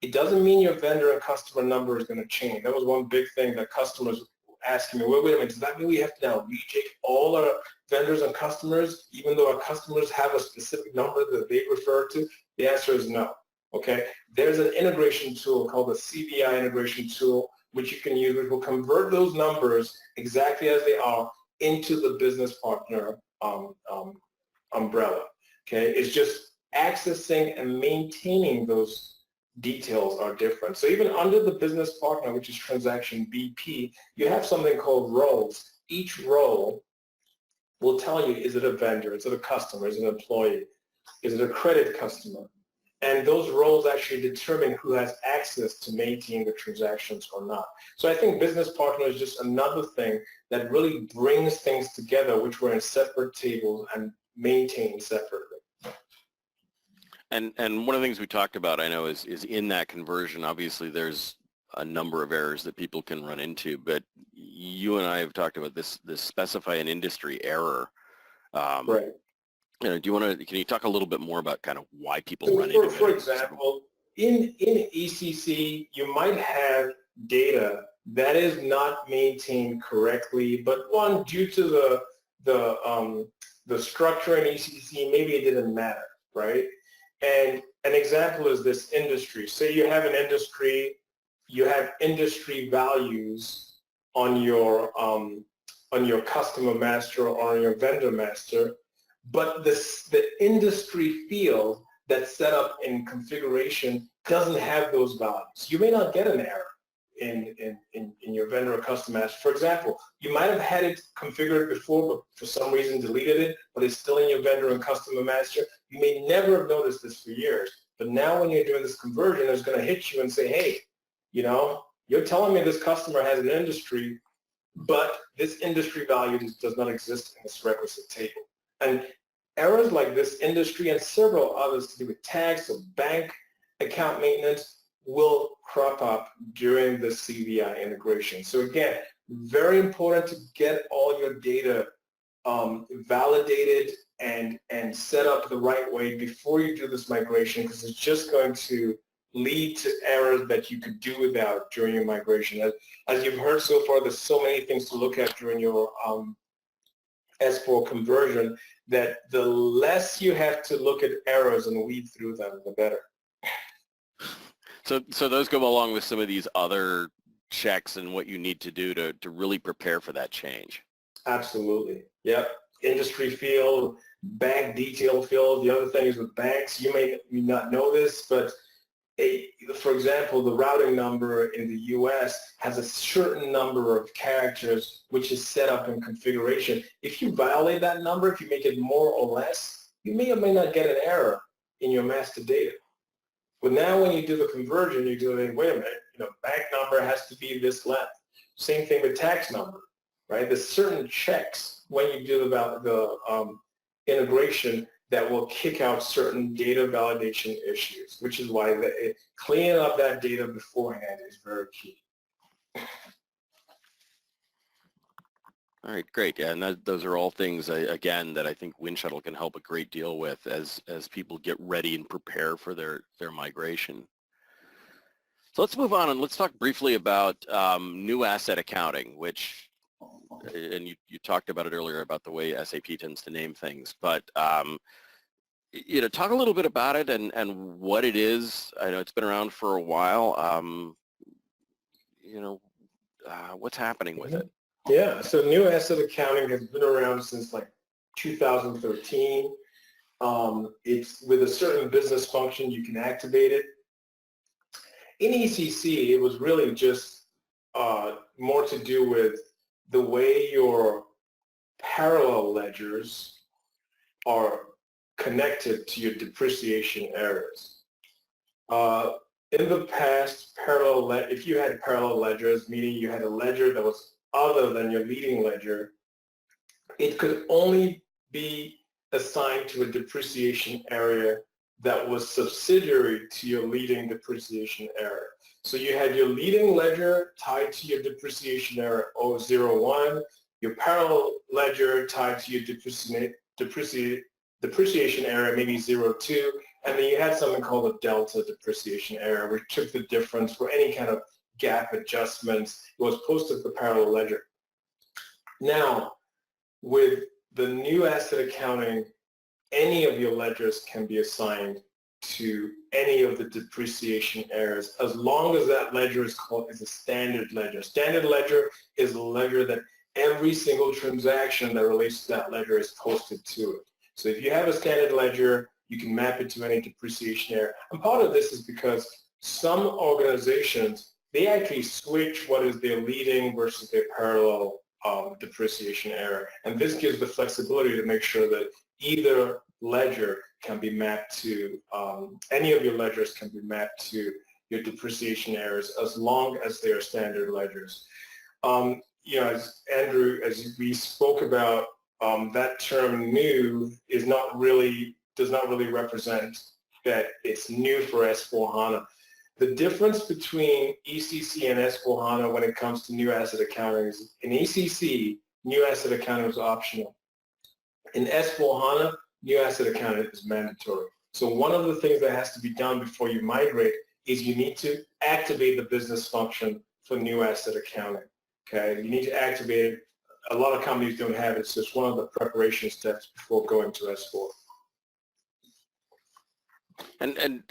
it doesn't mean your vendor and customer number is going to change. That was one big thing that customers were asking me, wait a minute, does that mean we have to now rejig all our vendors and customers, even though our customers have a specific number that they refer to? The answer is no. Okay, there's an integration tool called the CVI integration tool, which you can use, which will convert those numbers exactly as they are into the business partner umbrella. Okay, it's just accessing and maintaining those details are different. So even under the business partner, which is transaction BP, you have something called roles. Each role will tell you, is it a vendor, is it a customer, is it an employee, is it a credit customer? And those roles actually determine who has access to maintain the transactions or not. So I think business partner is just another thing that really brings things together, which were in separate tables and maintained separately. And one of the things we talked about, I know, is in that conversion, obviously there's a number of errors that people can run into, but you and I have talked about this specify an industry error. Right. Can you talk a little bit more about kind of why people run into it? For example, in ECC, you might have data that is not maintained correctly, but one, due to the structure in ECC, maybe it didn't matter, right? And an example is this industry. Say you have an industry, you have industry values on your customer master or on your vendor master, but the industry field that's set up in configuration doesn't have those values. You may not get an error in your vendor or customer master. For example, you might have had it configured before, but for some reason deleted it, but it's still in your vendor and customer master. You may never have noticed this for years, but now when you're doing this conversion, it's going to hit you and say, hey, you know, you're telling me this customer has an industry, but this industry value does not exist in this requisite table. And errors like this industry and several others to do with tax or bank account maintenance will crop up during the CVI integration. So again, very important to get all your data validated and set up the right way before you do this migration, because it's just going to lead to errors that you could do without during your migration. As you've heard so far, there's so many things to look at during your S4 conversion that the less you have to look at errors and weed through them, the better. So those go along with some of these other checks and what you need to do to really prepare for that change. Absolutely. Yep. Industry field, bank detail field. The other thing is with banks, you may not know this, but for example, the routing number in the US has a certain number of characters which is set up in configuration. If you violate that number, if you make it more or less, you may or may not get an error in your master data. But now when you do the conversion, you do it, wait a minute, you know, bank number has to be this length. Same thing with tax number, right? There's certain checks when you do the integration that will kick out certain data validation issues, which is why cleaning up that data beforehand is very key. All right, great. Yeah, and those are all things, again, that I think Windshuttle can help a great deal with as people get ready and prepare for their migration. So let's move on and let's talk briefly about new asset accounting, which, and you talked about it earlier about the way SAP tends to name things, but talk a little bit about it and what it is. I know it's been around for a while. What's happening with it? Yeah, so new asset accounting has been around since like 2013. It's with a certain business function, you can activate it. In ECC, it was really just more to do with the way your parallel ledgers are connected to your depreciation errors. In the past, if you had parallel ledgers, meaning you had a ledger that was other than your leading ledger, it could only be assigned to a depreciation area that was subsidiary to your leading depreciation area. So you had your leading ledger tied to your depreciation area 001, your parallel ledger tied to your depreciation area maybe 02, and then you had something called a delta depreciation area, which took the difference for any kind of gap adjustments. It was posted to the parallel ledger. Now, with the new asset accounting, any of your ledgers can be assigned to any of the depreciation areas as long as that ledger is called as a standard ledger. Standard ledger is a ledger that every single transaction that relates to that ledger is posted to it. So if you have a standard ledger, you can map it to any depreciation area. And part of this is because some organizations, they actually switch what is their leading versus their parallel depreciation area. And this gives the flexibility to make sure that either ledger can be mapped to, any of your ledgers can be mapped to your depreciation areas as long as they are standard ledgers. As Andrew, as we spoke about, that term new does not really represent that it's new for S4HANA. The difference between ECC and S4HANA when it comes to new asset accounting is in ECC, new asset accounting is optional. In S4HANA, new asset accounting is mandatory. So one of the things that has to be done before you migrate is you need to activate the business function for new asset accounting. Okay, you need to activate it. A lot of companies don't have it. It's just one of the preparation steps before going to S4. And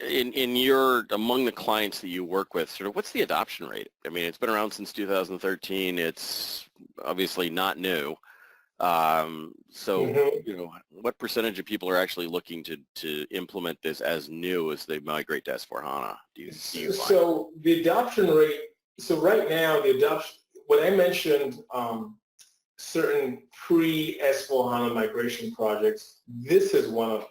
among the clients that you work with, sort of what's the adoption rate? I mean, it's been around since 2013. It's obviously not new. What percentage of people are actually looking to implement this as new as they migrate to S4HANA? Do you find? So the adoption rate, so right now the adoption, when I mentioned certain pre-S4HANA migration projects, this is one of them.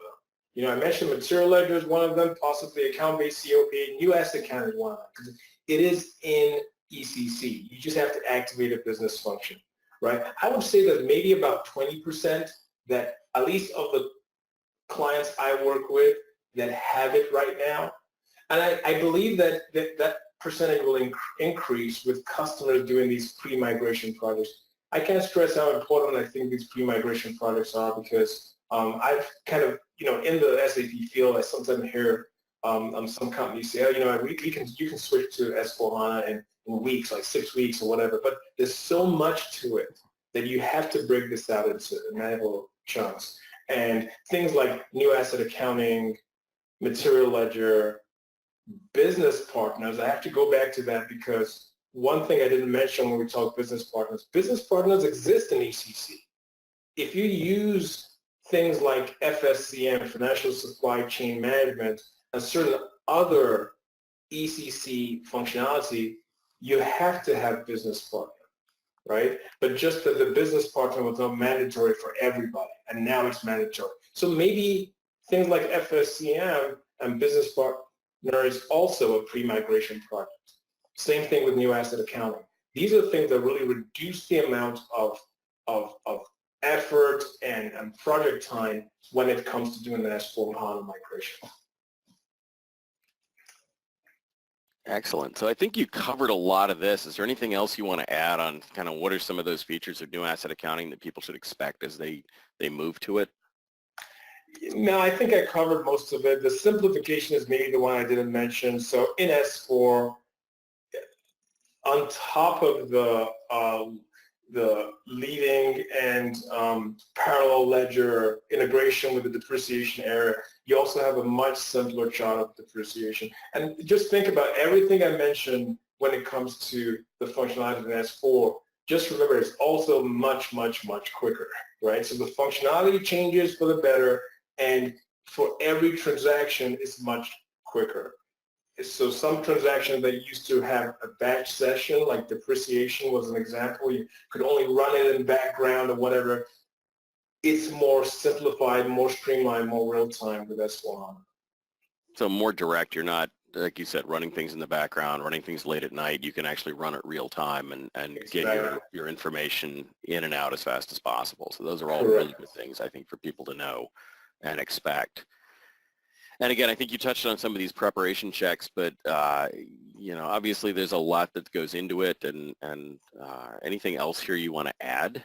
I mentioned material ledger is one of them, possibly account-based COP, new asset account is one of them, because it is in ECC. You just have to activate a business function, right? I would say that maybe about 20% that, at least of the clients I work with, that have it right now. And I believe that percentage will increase with customers doing these pre-migration projects. I can't stress how important I think these pre-migration projects are because I've kind of, in the SAP field, I sometimes hear some companies say, you can switch to S4HANA in weeks, like 6 weeks or whatever, but there's so much to it that you have to break this out into manageable chunks. And things like new asset accounting, material ledger, business partners, I have to go back to that because one thing I didn't mention when we talk business partners exist in ECC. If you use things like FSCM, Financial Supply Chain Management, and certain other ECC functionality, you have to have business partner, right? But just that the business partner was not mandatory for everybody, and now it's mandatory. So maybe things like FSCM and business partner is also a pre-migration project. Same thing with new asset accounting. These are things that really reduce the amount of effort and project time when it comes to doing an S4HANA migration. Excellent. So I think you covered a lot of this. Is there anything else you want to add on kind of what are some of those features of new asset accounting that people should expect as they move to it? No, I think I covered most of it. The simplification is maybe the one I didn't mention. So in S4, on top of the leading and parallel ledger integration with the depreciation area, you also have a much simpler chart of depreciation. And just think about everything I mentioned when it comes to the functionality in S4. Just remember, it's also much, much, much quicker, right? So the functionality changes for the better, and for every transaction, it's much quicker. So some transactions that used to have a batch session, like depreciation was an example, you could only run it in background or whatever. It's more simplified, more streamlined, more real-time with S4HANA. So more direct. You're not, like you said, running things in the background, running things late at night. You can actually run it real time and Exactly. get your information in and out as fast as possible. So those are all Correct. really good things, I think, for people to know and expect. And again, I think you touched on some of these preparation checks, but obviously there's a lot that goes into it. And anything else here you want to add?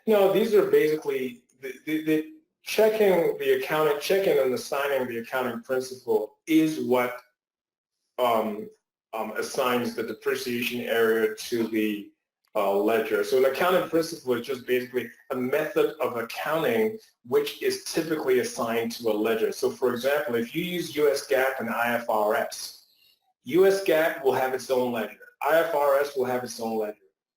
No, these are basically the checking the accounting, checking and assigning the accounting principle is what assigns the depreciation area to the ledger. So an accounting principle is just basically a method of accounting which is typically assigned to a ledger. So for example, if you use US GAAP and IFRS, US GAAP will have its own ledger. IFRS will have its own ledger.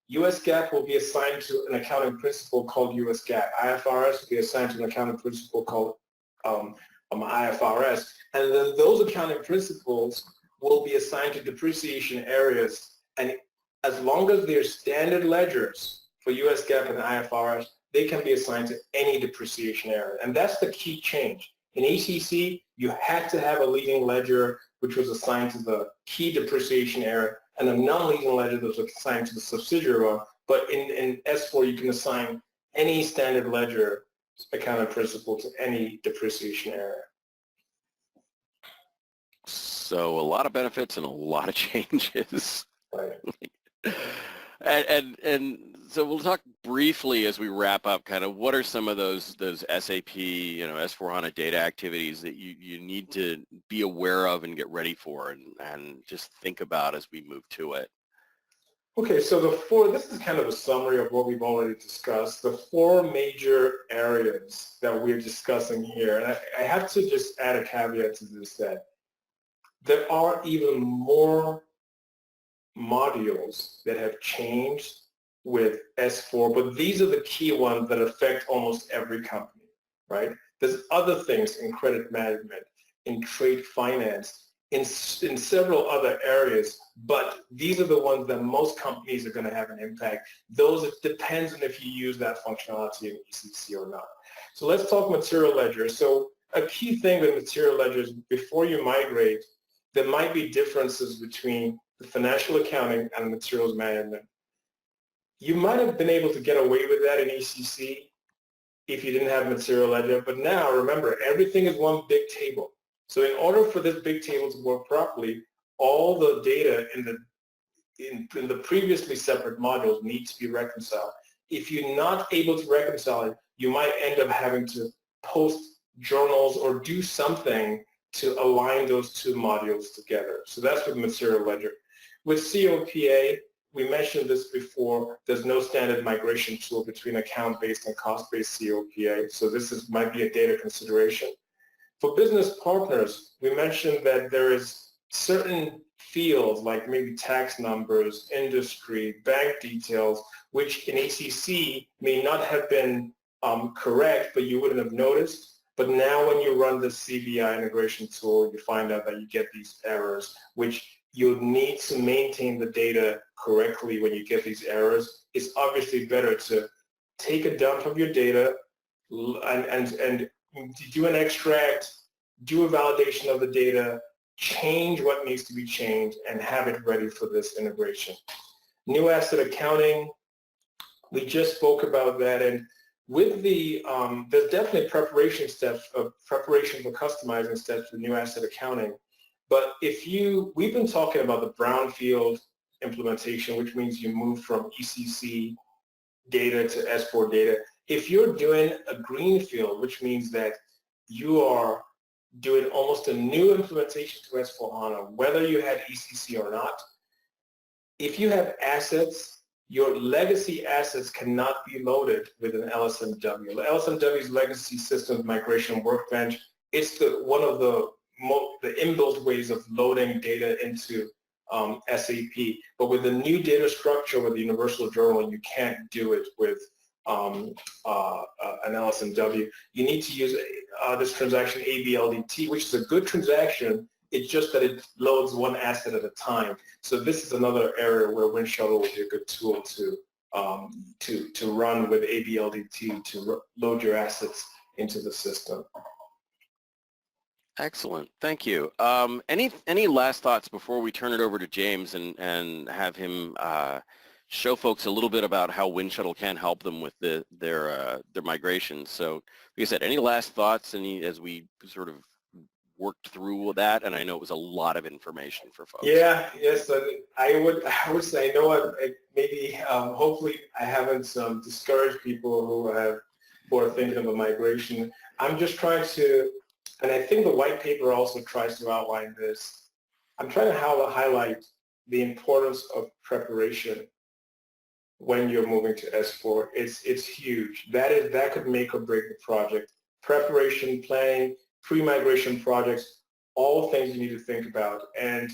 US GAAP will be assigned to an accounting principle called US GAAP. IFRS will be assigned to an accounting principle called IFRS. And then those accounting principles will be assigned to depreciation areas. And as long as they're standard ledgers for US GAAP and IFRS, they can be assigned to any depreciation area. And that's the key change. In ECC, you had to have a leading ledger which was assigned to the key depreciation area, and a non-leading ledger that was assigned to the subsidiary one. But in S4, you can assign any standard ledger accounting principle to any depreciation area. So a lot of benefits and a lot of changes. Right. And so we'll talk briefly as we wrap up kind of what are some of those SAP, S4HANA data activities that you need to be aware of and get ready for and just think about as we move to it. Okay, so this is kind of a summary of what we've already discussed. The four major areas that we're discussing here, and I have to just add a caveat to this, that there are even more modules that have changed with S4, but these are the key ones that affect almost every company, right? There's other things in credit management, in trade finance, in several other areas, but these are the ones that most companies are going to have an impact. Those, it depends on if you use that functionality in ECC or not. So let's talk material ledger. So a key thing with material ledgers, before you migrate, there might be differences between the financial accounting and materials management. You might have been able to get away with that in ECC if you didn't have material ledger, but now remember, everything is one big table. So in order for this big table to work properly, all the data in the previously separate modules need to be reconciled. If you're not able to reconcile it, you might end up having to post journals or do something to align those two modules together. So that's with material ledger. With COPA, we mentioned this before, there's no standard migration tool between account-based and cost-based COPA, so this might be a data consideration. For business partners, we mentioned that there is certain fields like maybe tax numbers, industry, bank details, which in ECC may not have been correct, but you wouldn't have noticed. But now when you run the CBI integration tool, you find out that you get these errors, which you need to maintain the data correctly when you get these errors. It's obviously better to take a dump of your data and do an extract, do a validation of the data, change what needs to be changed, and have it ready for this integration. New asset accounting, we just spoke about that, and with the, there's definitely preparation steps, preparation for customizing steps for new asset accounting. But we've been talking about the brownfield implementation, which means you move from ECC data to S4 data. If you're doing a greenfield, which means that you are doing almost a new implementation to S4HANA, whether you had ECC or not, if you have assets, your legacy assets cannot be loaded with an LSMW. The LSMW's legacy system migration workbench, it's one of the inbuilt ways of loading data into SAP. But with the new data structure with the Universal Journal, you can't do it with an LSMW. You need to use this transaction ABLDT, which is a good transaction. It's just that it loads one asset at a time. So this is another area where WinShuttle would be a good tool to run with ABLDT to load your assets into the system. Excellent. Thank you. Any last thoughts before we turn it over to James and have him show folks a little bit about how WinShuttle can help them with their migration? So, like I said, any last thoughts as we sort of worked through that? And I know it was a lot of information for folks. Yeah, yes, I would say, I know maybe hopefully I haven't discouraged people who are thinking of a migration. I'm just trying to, and I think the white paper also tries to outline this. I'm trying to highlight the importance of preparation when you're moving to S4. It's huge. That could make or break the project. Preparation, planning, pre-migration projects, all things you need to think about. And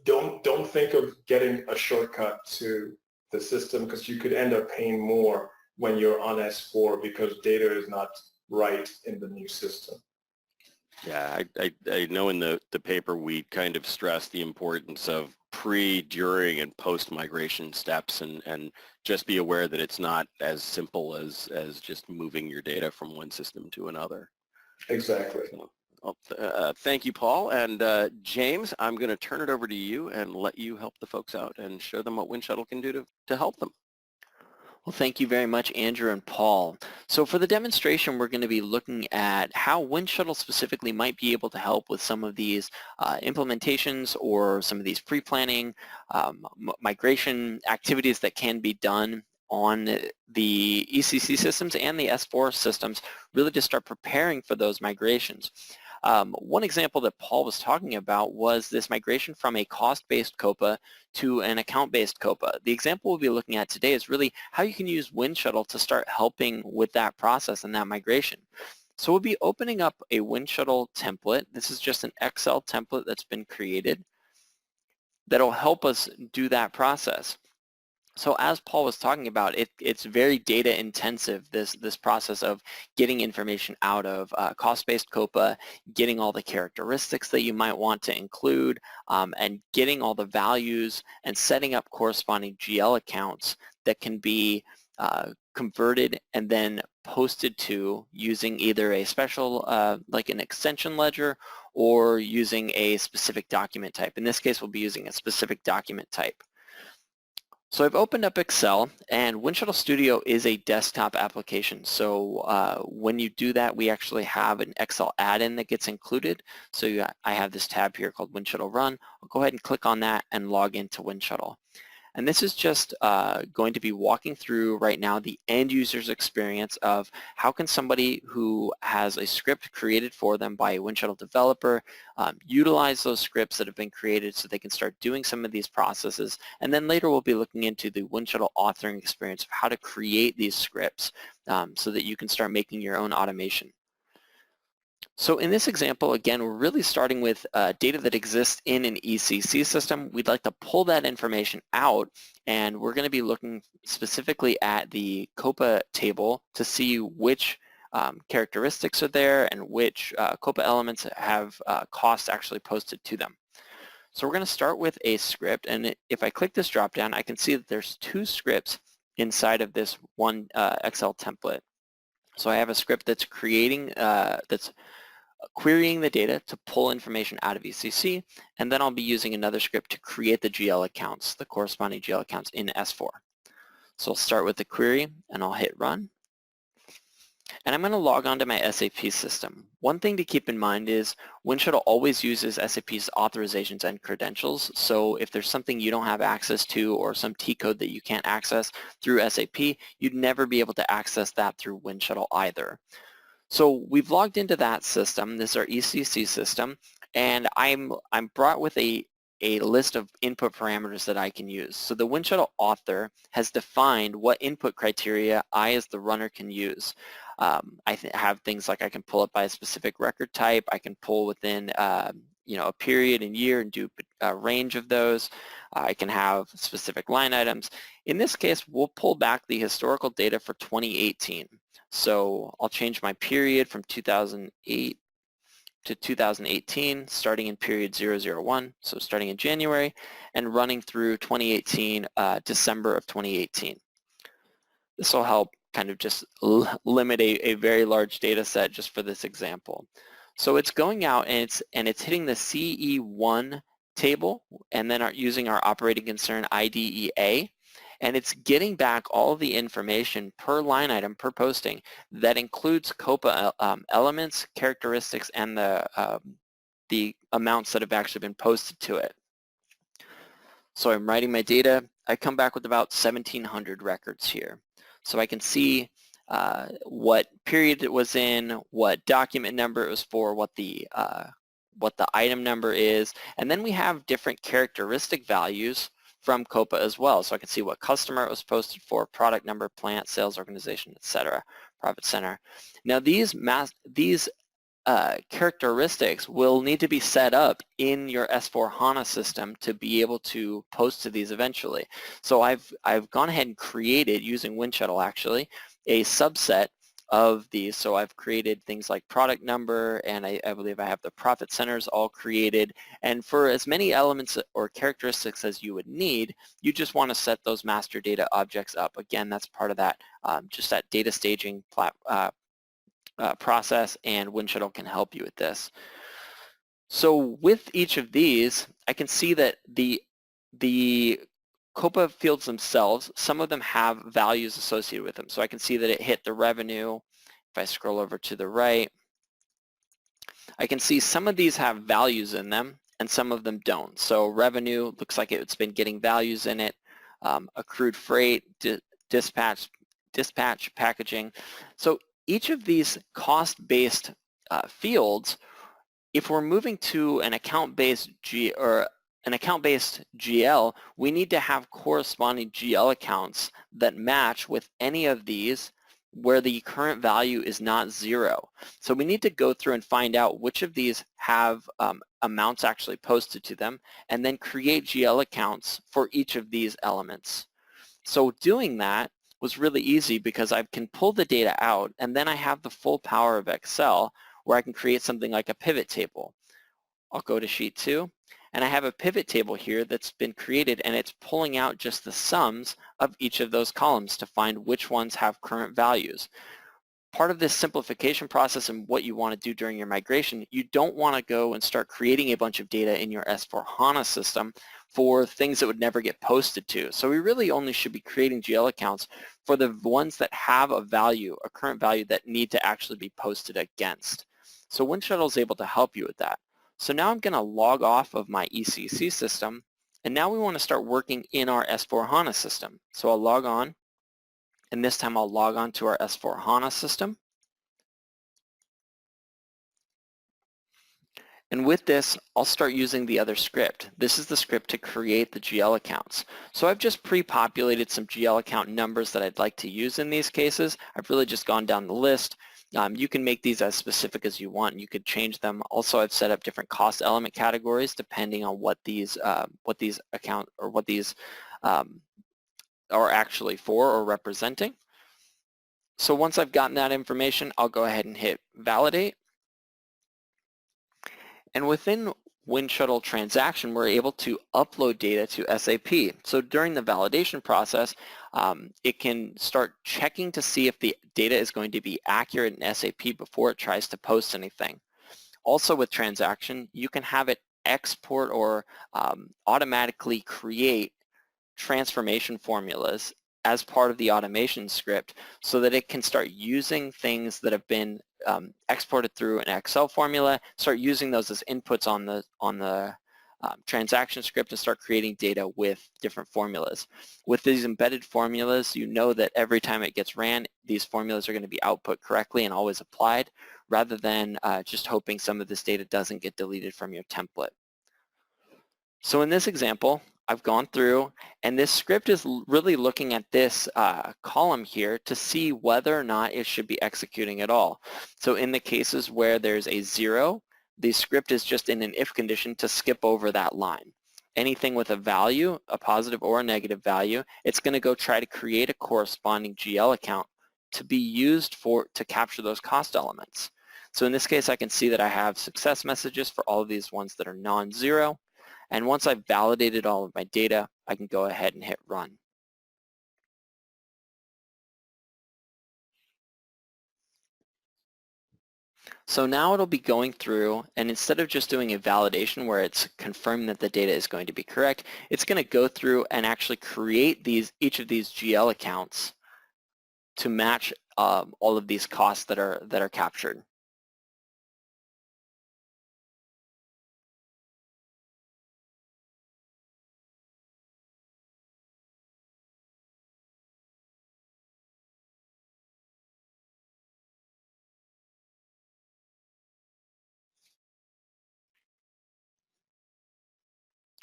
don't think of getting a shortcut to the system, because you could end up paying more when you're on S4 because data is not right in the new system. Yeah, I know in the paper we kind of stress the importance of pre, during, and post-migration steps, and just be aware that it's not as simple as just moving your data from one system to another. Exactly. So, thank you, Paul. And James, I'm going to turn it over to you and let you help the folks out and show them what WinShuttle can do to help them. Well, thank you very much, Andrew and Paul. So for the demonstration, we're going to be looking at how WinShuttle specifically might be able to help with some of these implementations or some of these pre-planning migration activities that can be done on the ECC systems and the S4 systems, really to start preparing for those migrations. One example that Paul was talking about was this migration from a cost-based COPA to an account-based COPA. The example we'll be looking at today is really how you can use WinShuttle to start helping with that process and that migration. So we'll be opening up a WinShuttle template. This is just an Excel template that's been created that'll help us do that process. So as Paul was talking about, it's very data intensive, this process of getting information out of cost-based COPA, getting all the characteristics that you might want to include, and getting all the values and setting up corresponding GL accounts that can be converted and then posted to using either a special, like an extension ledger, or using a specific document type. In this case, we'll be using a specific document type. So I've opened up Excel, and WinShuttle Studio is a desktop application. So when you do that, we actually have an Excel add-in that gets included. So I have this tab here called WinShuttle Run. I'll go ahead and click on that and log into WinShuttle. And this is just going to be walking through right now the end user's experience of how can somebody who has a script created for them by a WinShuttle developer utilize those scripts that have been created so they can start doing some of these processes. And then later we'll be looking into the WinShuttle authoring experience of how to create these scripts so that you can start making your own automation. So in this example, again, we're really starting with data that exists in an ECC system. We'd like to pull that information out, and we're going to be looking specifically at the COPA table to see which characteristics are there and which COPA elements have costs actually posted to them. So we're going to start with a script, and if I click this drop-down, I can see that there's two scripts inside of this one Excel template. So I have a script that's creating, that's querying the data to pull information out of ECC, and then I'll be using another script to create the GL accounts, the corresponding GL accounts in S4. So I'll start with the query, and I'll hit run. And I'm going to log on to my SAP system. One thing to keep in mind is WinShuttle always uses SAP's authorizations and credentials. So if there's something you don't have access to or some T-code that you can't access through SAP, you'd never be able to access that through WinShuttle either. So we've logged into that system. This is our ECC system, and I'm brought with a a list of input parameters that I can use. So the Windshuttle author has defined what input criteria I as the runner can use. I have things like I can pull it by a specific record type. I can pull within a period and year and do a range of those. I can have specific line items. In this case, we'll pull back the historical data for 2018. So I'll change my period from 2008 to 2018, starting in period 001, so starting in January, and running through 2018, December of 2018. This will help kind of just limit a very large data set just for this example. So it's going out and it's hitting the CE1 table and then using our operating concern IDEA, and it's getting back all the information per line item, per posting, that includes COPA elements, characteristics, and the amounts that have actually been posted to it. So I'm writing my data. I come back with about 1,700 records here. So I can see what period it was in, what document number it was for, what the item number is, and then we have different characteristic values from COPA as well. So I can see what customer it was posted for, product number, plant, sales organization, etc., profit center. Now these characteristics will need to be set up in your S4HANA system to be able to post to these eventually. So I've gone ahead and created, using Windshuttle actually, a subset of these. So I've created things like product number, and I believe I have the profit centers all created. And for as many elements or characteristics as you would need, you just want to set those master data objects up. Again, that's part of that, just that data staging process, and Windshuttle can help you with this. So with each of these, I can see that the COPA fields themselves, some of them have values associated with them. So I can see that it hit the revenue. If I scroll over to the right, I can see some of these have values in them and some of them don't. So revenue looks like it's been getting values in it. Accrued freight, dispatch, packaging. So each of these cost-based fields, if we're moving to an account-based GL, we need to have corresponding GL accounts that match with any of these where the current value is not 0. So we need to go through and find out which of these have amounts actually posted to them, and then create GL accounts for each of these elements. So doing that was really easy because I can pull the data out, and then I have the full power of Excel where I can create something like a pivot table. I'll go to sheet 2, and I have a pivot table here that's been created, and it's pulling out just the sums of each of those columns to find which ones have current values. Part of this simplification process and what you want to do during your migration, you don't want to go and start creating a bunch of data in your S4HANA system for things that would never get posted to. So we really only should be creating GL accounts for the ones that have a value, a current value that need to actually be posted against. So Windshuttle is able to help you with that. So now I'm going to log off of my ECC system, and now we want to start working in our S4HANA system. So I'll log on, and this time I'll log on to our S4HANA system. And with this, I'll start using the other script. This is the script to create the GL accounts. So I've just pre-populated some GL account numbers that I'd like to use in these cases. I've really just gone down the list. You can make these as specific as you want, and you could change them. Also, I've set up different cost element categories depending on what these account or what these are actually for or representing. So once I've gotten that information, I'll go ahead and hit validate. And within Windshuttle transaction, we're able to upload data to SAP. So during the validation process, it can start checking to see if the data is going to be accurate in SAP before it tries to post anything. Also with transaction, you can have it export or automatically create transformation formulas as part of the automation script so that it can start using things that have been exported through an Excel formula, start using those as inputs on the transaction script, and start creating data with different formulas. With these embedded formulas, you know that every time it gets ran, these formulas are going to be output correctly and always applied, rather than just hoping some of this data doesn't get deleted from your template. So in this example, I've gone through, and this script is really looking at this column here to see whether or not it should be executing at all. So in the cases where there's a 0, the script is just in an if condition to skip over that line. Anything with a value, a positive or a negative value, it's going to go try to create a corresponding GL account to be used to capture those cost elements. So in this case, I can see that I have success messages for all of these ones that are non-zero. And once I've validated all of my data, I can go ahead and hit run. So now it'll be going through, and instead of just doing a validation where it's confirming that the data is going to be correct, it's going to go through and actually create each of these GL accounts to match all of these costs that are captured.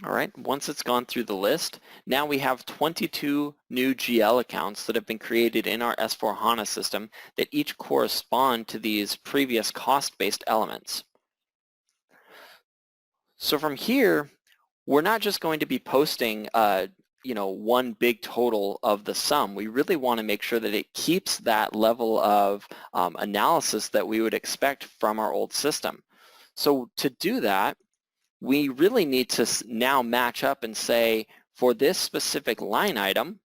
All right, once it's gone through the list, now we have 22 new GL accounts that have been created in our S/4HANA system that each correspond to these previous cost-based elements. So from here, we're not just going to be posting one big total of the sum. We really want to make sure that it keeps that level of analysis that we would expect from our old system. So to do that, we really need to now match up and say, for this specific line item,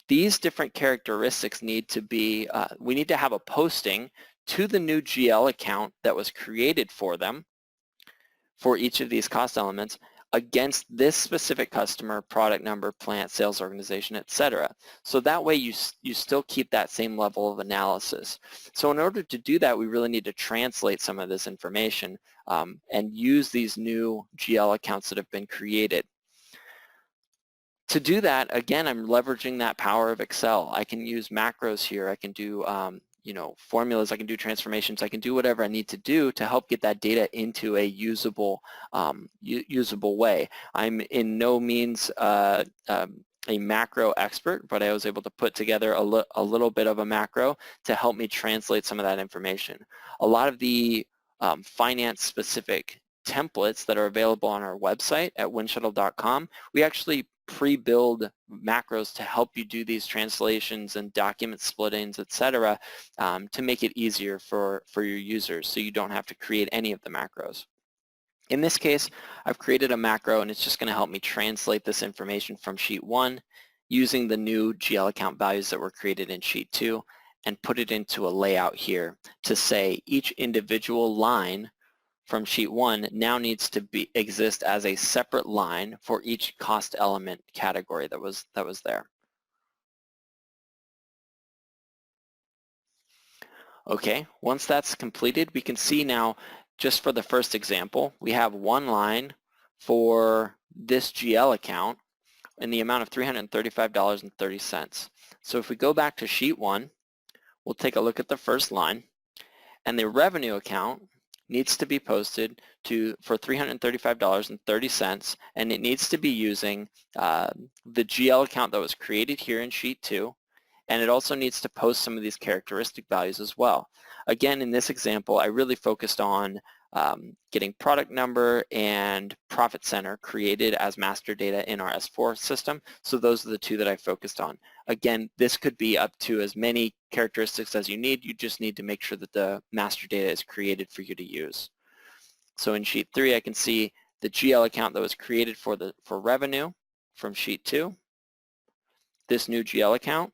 these different characteristics need to be, we need to have a posting to the new GL account that was created for them for each of these cost elements against this specific customer, product number, plant, sales organization, etc. So that way you still keep that same level of analysis. So in order to do that, we really need to translate some of this information and use these new GL accounts that have been created. To do that, again, I'm leveraging that power of Excel. I can use macros here. I can do formulas. I can do transformations. I can do whatever I need to do to help get that data into a usable way. I'm in no means a macro expert, but I was able to put together a little bit of a macro to help me translate some of that information. A lot of the finance-specific templates that are available on our website at windshuttle.com, we actually pre-build macros to help you do these translations and document splittings, etc., to make it easier for your users so you don't have to create any of the macros. In this case, I've created a macro and it's just going to help me translate this information from sheet 1 using the new GL account values that were created in sheet 2 and put it into a layout here to say each individual line from sheet 1 now needs to exist as a separate line for each cost element category that was there. Okay, once that's completed, we can see now, just for the first example, we have one line for this GL account in the amount of $335.30. So if we go back to sheet 1, we'll take a look at the first line, and the revenue account needs to be posted for $335.30, and it needs to be using the GL account that was created here in sheet 2, and it also needs to post some of these characteristic values as well. Again, in this example, I really focused on getting product number and profit center created as master data in our S4 system, so those are the two that I focused on. Again, this could be up to as many characteristics as you need. You just need to make sure that the master data is created for you to use. So in sheet 3, I can see the GL account that was created for revenue from sheet 2. This new GL account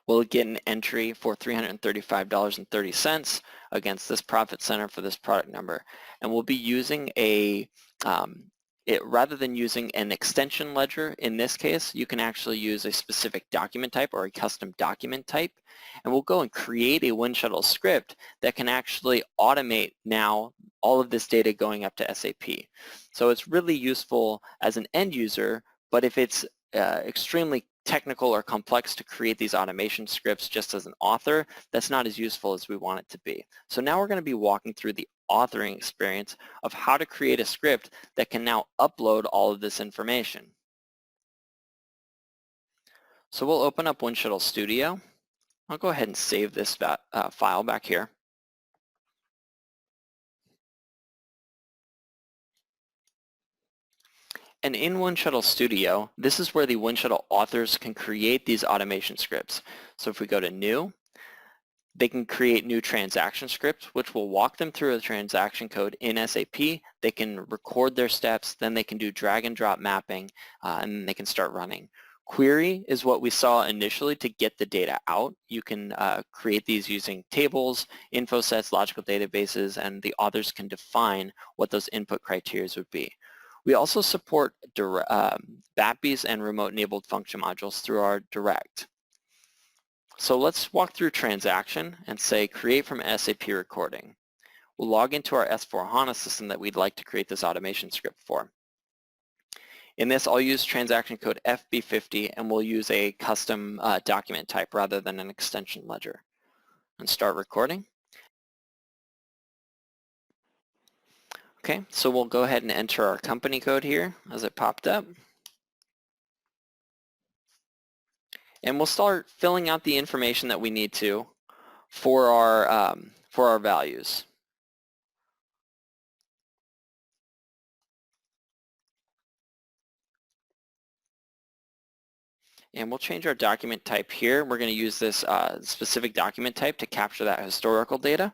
will get an entry for $335.30 against this profit center for this product number. And we'll be using rather than using an extension ledger in this case, you can actually use a specific document type or a custom document type. And we'll go and create a Windshuttle script that can actually automate now all of this data going up to SAP. So it's really useful as an end user, but if it's extremely technical or complex to create these automation scripts just as an author, that's not as useful as we want it to be. So now we're going to be walking through the authoring experience of how to create a script that can now upload all of this information. So we'll open up Windshuttle Studio. I'll go ahead and save this file back here. And in Windshuttle Studio, this is where the Windshuttle authors can create these automation scripts. So if we go to New, they can create new transaction scripts, which will walk them through a transaction code in SAP. They can record their steps, then they can do drag and drop mapping, and then they can start running. Query is what we saw initially to get the data out. You can create these using tables, info sets, logical databases, and the authors can define what those input criteria would be. We also support BAPIs and remote-enabled function modules through our Direct. So let's walk through transaction and say create from SAP recording. We'll log into our S/4HANA system that we'd like to create this automation script for. In this, I'll use transaction code FB50 and we'll use a custom document type rather than an extension ledger. And start recording. Okay, so we'll go ahead and enter our company code here as it popped up. And we'll start filling out the information that we need to for our values. And we'll change our document type here. We're going to use this specific document type to capture that historical data.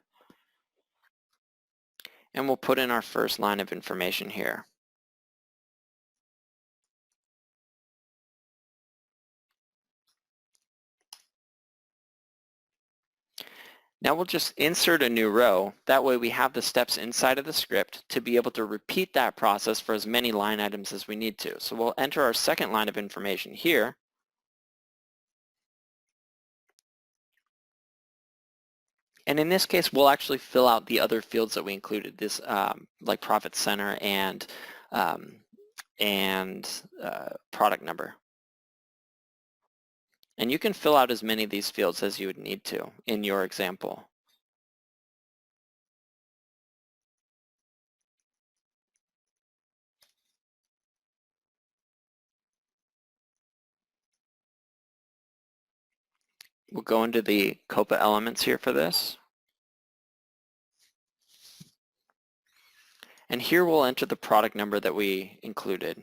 And we'll put in our first line of information here. Now we'll just insert a new row. That way we have the steps inside of the script to be able to repeat that process for as many line items as we need to. So we'll enter our second line of information here. And in this case, we'll actually fill out the other fields that we included, this like profit center and product number. And you can fill out as many of these fields as you would need to in your example. We'll go into the COPA elements here for this. And here we'll enter the product number that we included.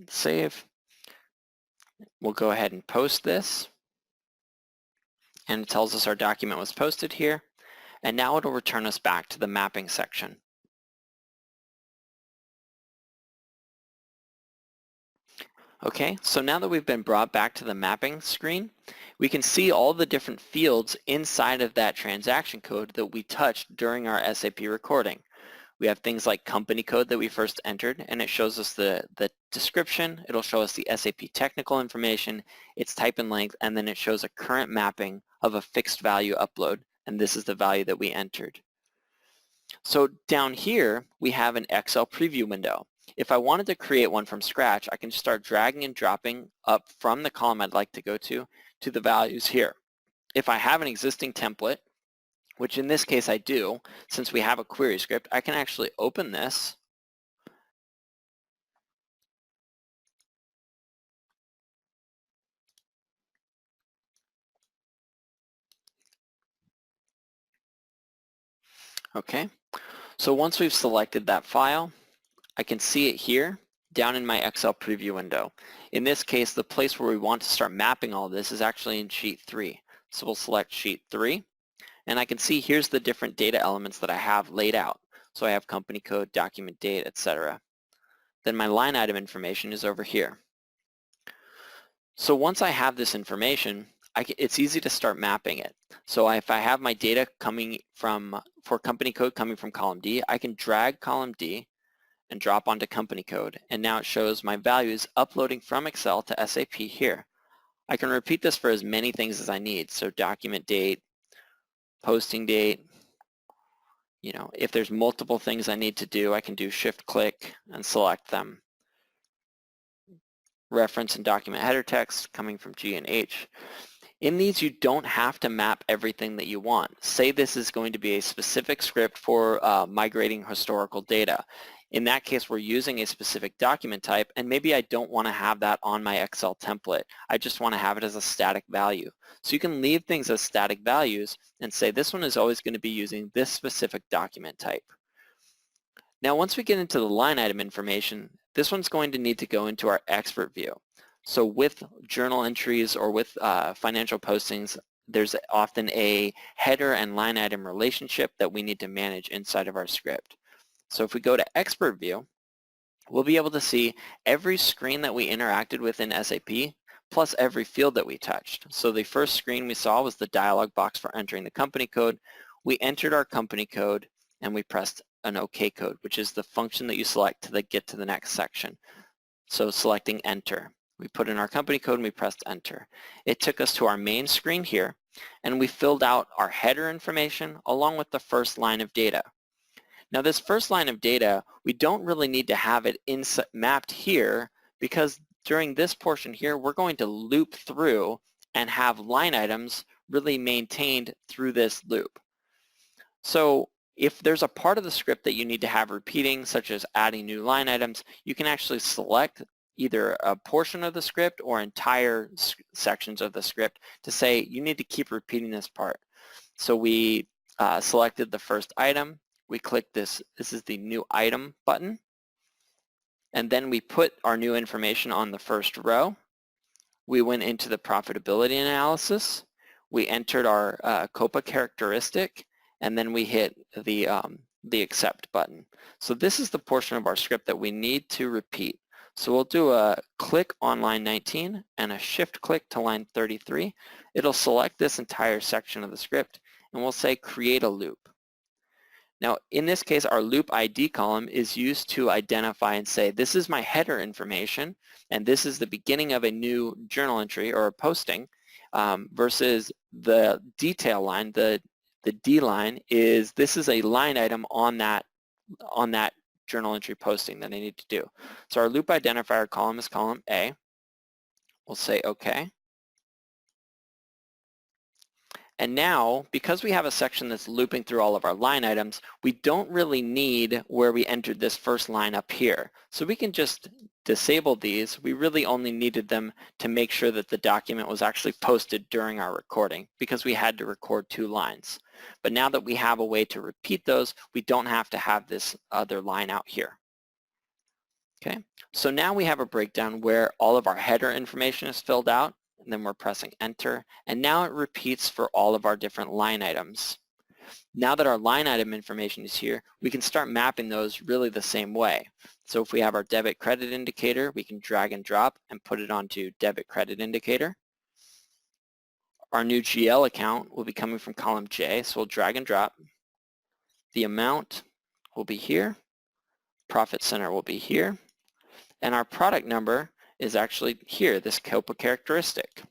Save. We'll go ahead and post this. And it tells us our document was posted here. And now it'll return us back to the mapping section. Okay, so now that we've been brought back to the mapping screen, we can see all the different fields inside of that transaction code that we touched during our SAP recording. We have things like company code that we first entered, and it shows us the description. It'll show us the SAP technical information, its type and length, and then it shows a current mapping of a fixed value upload, and this is the value that we entered. So down here, we have an Excel preview window. If I wanted to create one from scratch, I can just start dragging and dropping up from the column I'd like to go to the values here. If I have an existing template, which in this case I do, since we have a query script, I can actually open this Okay, so once we've selected that file, I can see it here down in my Excel preview window. In this case, the place where we want to start mapping all this is actually in sheet 3. So we'll select sheet 3, and I can see here's the different data elements that I have laid out. So I have company code, document date, etc. Then my line item information is over here. So once I have this information, it's easy to start mapping it. So if I have my data coming from, for company code coming from column D, I can drag column D and drop onto company code, and now it shows my values uploading from Excel to SAP here. I can repeat this for as many things as I need, so document date, posting date, you know, if there's multiple things I need to do, I can do shift click and select them. Reference and document header text coming from G and H. In these, you don't have to map everything that you want. Say this is going to be a specific script for migrating historical data. In that case, we're using a specific document type, and maybe I don't want to have that on my Excel template. I just want to have it as a static value. So you can leave things as static values and say this one is always going to be using this specific document type. Now, once we get into the line item information, this one's going to need to go into our expert view. So with journal entries or with financial postings, there's often a header and line item relationship that we need to manage inside of our script. So if we go to expert view, we'll be able to see every screen that we interacted with in SAP plus every field that we touched. So the first screen we saw was the dialog box for entering the company code. We entered our company code and we pressed an OK code, which is the function that you select to get to the next section. So selecting enter. We put in our company code and we pressed enter. It took us to our main screen here, and we filled out our header information along with the first line of data. Now this first line of data, we don't really need to have it mapped here, because during this portion here, we're going to loop through and have line items really maintained through this loop. So if there's a part of the script that you need to have repeating, such as adding new line items, you can actually select either a portion of the script or entire sections of the script to say you need to keep repeating this part. So we selected the first item. We click this is the new item button, and then we put our new information on the first row. We went into the profitability analysis. We entered our COPA characteristic, and then we hit the accept button. So this is the portion of our script that we need to repeat. So we'll do a click on line 19 and a shift click to line 33. It'll select this entire section of the script, and we'll say create a loop. Now, in this case, our loop ID column is used to identify and say, this is my header information, and this is the beginning of a new journal entry or a posting, versus the detail line, the D line, is this is a line item on that journal entry posting that I need to do. So our loop identifier column is column A. We'll say OK. And now, because we have a section that's looping through all of our line items, we don't really need where we entered this first line up here. So we can just disable these. We really only needed them to make sure that the document was actually posted during our recording, because we had to record 2 lines. But now that we have a way to repeat those, we don't have to have this other line out here. Okay, so now we have a breakdown where all of our header information is filled out, and then we're pressing enter, and now it repeats for all of our different line items. Now that our line item information is here, we can start mapping those really the same way. So if we have our debit credit indicator, we can drag and drop and put it onto debit credit indicator. Our new GL account will be coming from column J, so we'll drag and drop. The amount will be here, profit center will be here, and our product number is actually here, this COPA characteristic.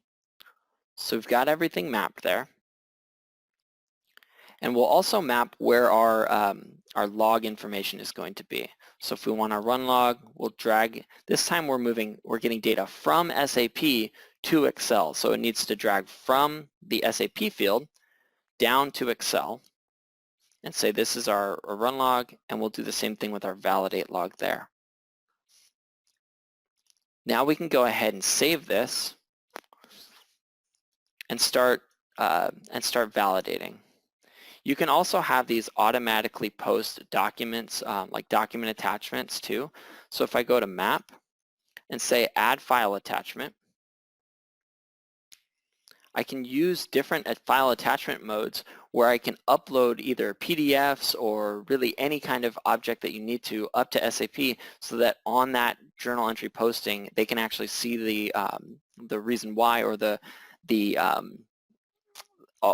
So we've got everything mapped there. And we'll also map where our log information is going to be. So if we want to run log, we'll drag. This time we're getting data from SAP to Excel. So it needs to drag from the SAP field down to Excel and say this is our run log, and we'll do the same thing with our validate log there. Now we can go ahead and save this and start validating. You can also have these automatically post documents, like document attachments too. So if I go to map and say add file attachment, I can use different file attachment modes where I can upload either PDFs or really any kind of object that you need to up to SAP, so that on that journal entry posting they can actually see the reason why, or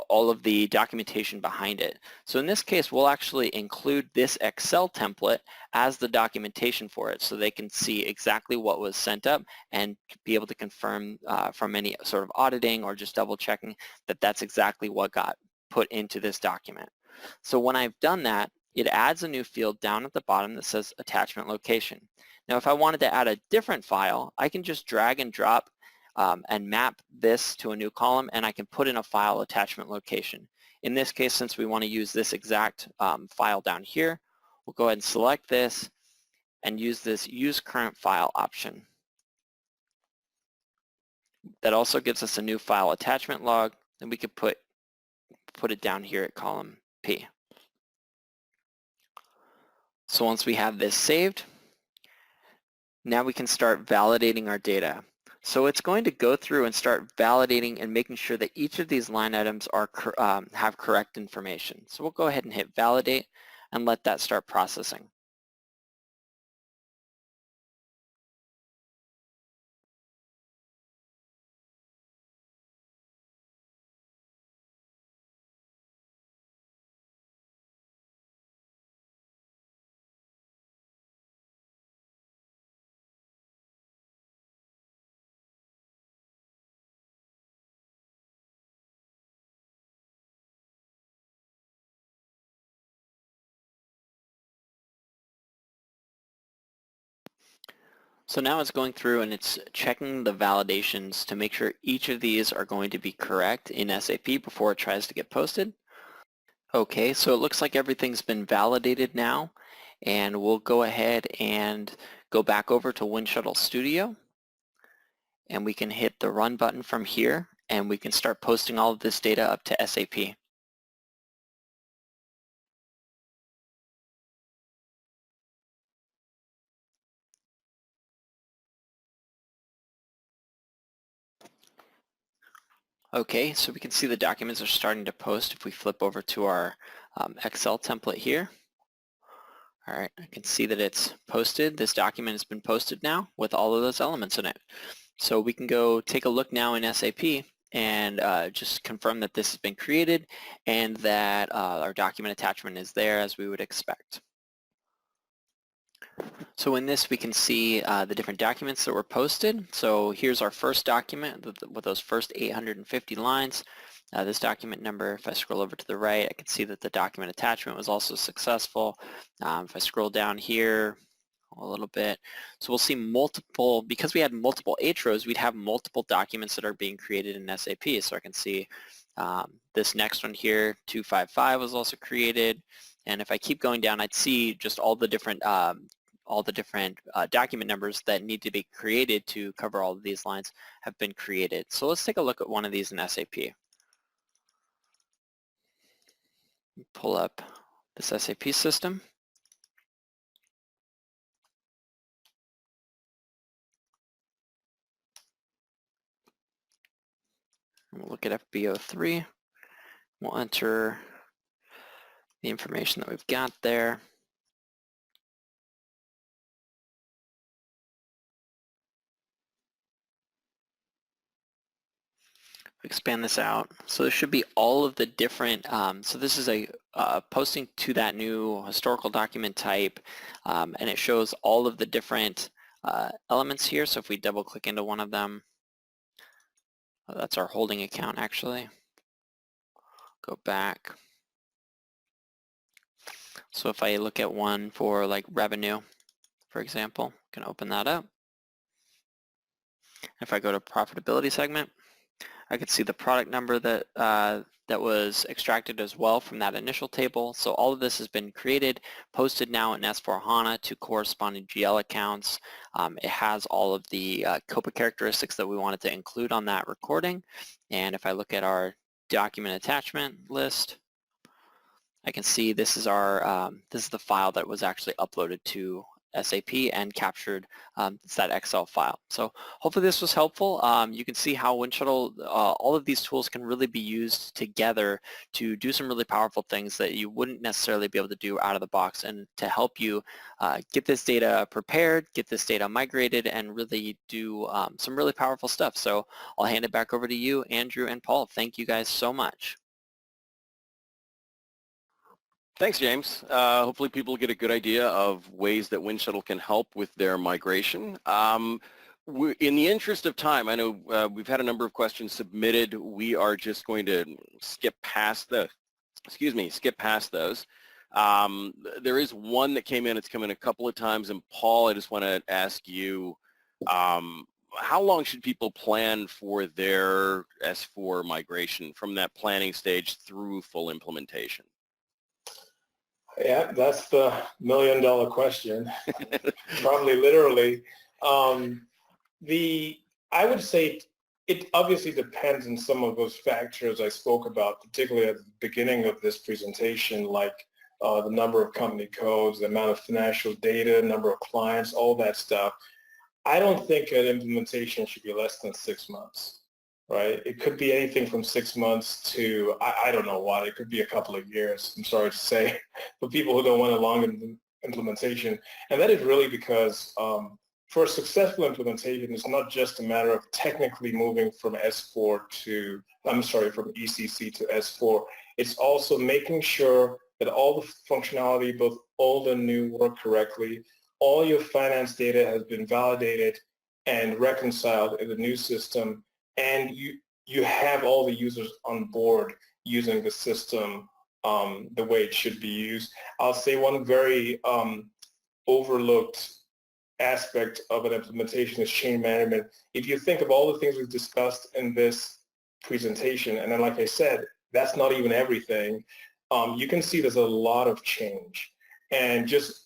all of the documentation behind it. So in this case, we'll actually include this Excel template as the documentation for it, so they can see exactly what was sent up and be able to confirm from any sort of auditing or just double checking that that's exactly what got put into this document. So when I've done that, it adds a new field down at the bottom that says attachment location. Now if I wanted to add a different file, I can just drag and drop and map this to a new column, and I can put in a file attachment location. In this case, since we want to use this exact file down here, we'll go ahead and select this and use this Use Current File option. That also gives us a new file attachment log, and we could put it down here at column P. So once we have this saved, now we can start validating our data. So it's going to go through and start validating and making sure that each of these line items are have correct information. So we'll go ahead and hit validate and let that start processing. So now it's going through and it's checking the validations to make sure each of these are going to be correct in SAP before it tries to get posted. Okay, so it looks like everything's been validated now, and we'll go ahead and go back over to Windshuttle Studio, and we can hit the Run button from here, and we can start posting all of this data up to SAP. Okay, so we can see the documents are starting to post if we flip over to our Excel template here. All right, I can see that it's posted. This document has been posted now with all of those elements in it. So we can go take a look now in SAP and just confirm that this has been created and that our document attachment is there as we would expect. So in this we can see the different documents that were posted. So here's our first document with those first 850 lines. This document number, if I scroll over to the right, I can see that the document attachment was also successful. If I scroll down here a little bit, so we'll see multiple, because we had multiple H rows, we'd have multiple documents that are being created in SAP. So I can see this next one here, 255 was also created. And if I keep going down, I'd see just all the different document numbers that need to be created to cover all of these lines have been created. So let's take a look at one of these in SAP. Pull up this SAP system. We'll look at FB03. We'll enter the information that we've got there. Expand this out. So there should be all of the different, so this is a posting to that new historical document type, and it shows all of the different elements here. So if we double click into one of them, that's our holding account actually. Go back. So if I look at one for like revenue, for example, I can open that up. If I go to profitability segment, I can see the product number that that was extracted as well from that initial table. So all of this has been created, posted now in S4HANA to corresponding GL accounts. It has all of the COPA characteristics that we wanted to include on that recording. And if I look at our document attachment list, I can see this is our this is the file that was actually uploaded to SAP and captured. It's that Excel file. So hopefully this was helpful. You can see how Windshuttle, all of these tools can really be used together to do some really powerful things that you wouldn't necessarily be able to do out of the box, and to help you get this data prepared, get this data migrated, and really do some really powerful stuff. So I'll hand it back over to you, Andrew and Paul. Thank you guys so much. Thanks, James. Hopefully people get a good idea of ways that Windshuttle can help with their migration. In the interest of time, I know we've had a number of questions submitted. We are just going to skip past those. There is one that came in. It's come in a couple of times. And Paul, I just want to ask you, how long should people plan for their S4 migration from that planning stage through full implementation? Yeah, that's the million-dollar question. Probably literally. I would say it obviously depends on some of those factors I spoke about, particularly at the beginning of this presentation, like the number of company codes, the amount of financial data, number of clients, all that stuff. I don't think an implementation should be less than 6 months, right? It could be anything from 6 months to, I don't know what, it could be a couple of years, I'm sorry to say, for people who don't want a long implementation. And that is really because for a successful implementation, it's not just a matter of technically moving from S4 to, from ECC to S4. It's also making sure that all the functionality, both old and new, work correctly. All your finance data has been validated and reconciled in the new system, and you have all the users on board using the system the way it should be used. I'll say one very overlooked aspect of an implementation is chain management. If you think of all the things we've discussed in this presentation, and then like I said, that's not even everything, you can see there's a lot of change. And just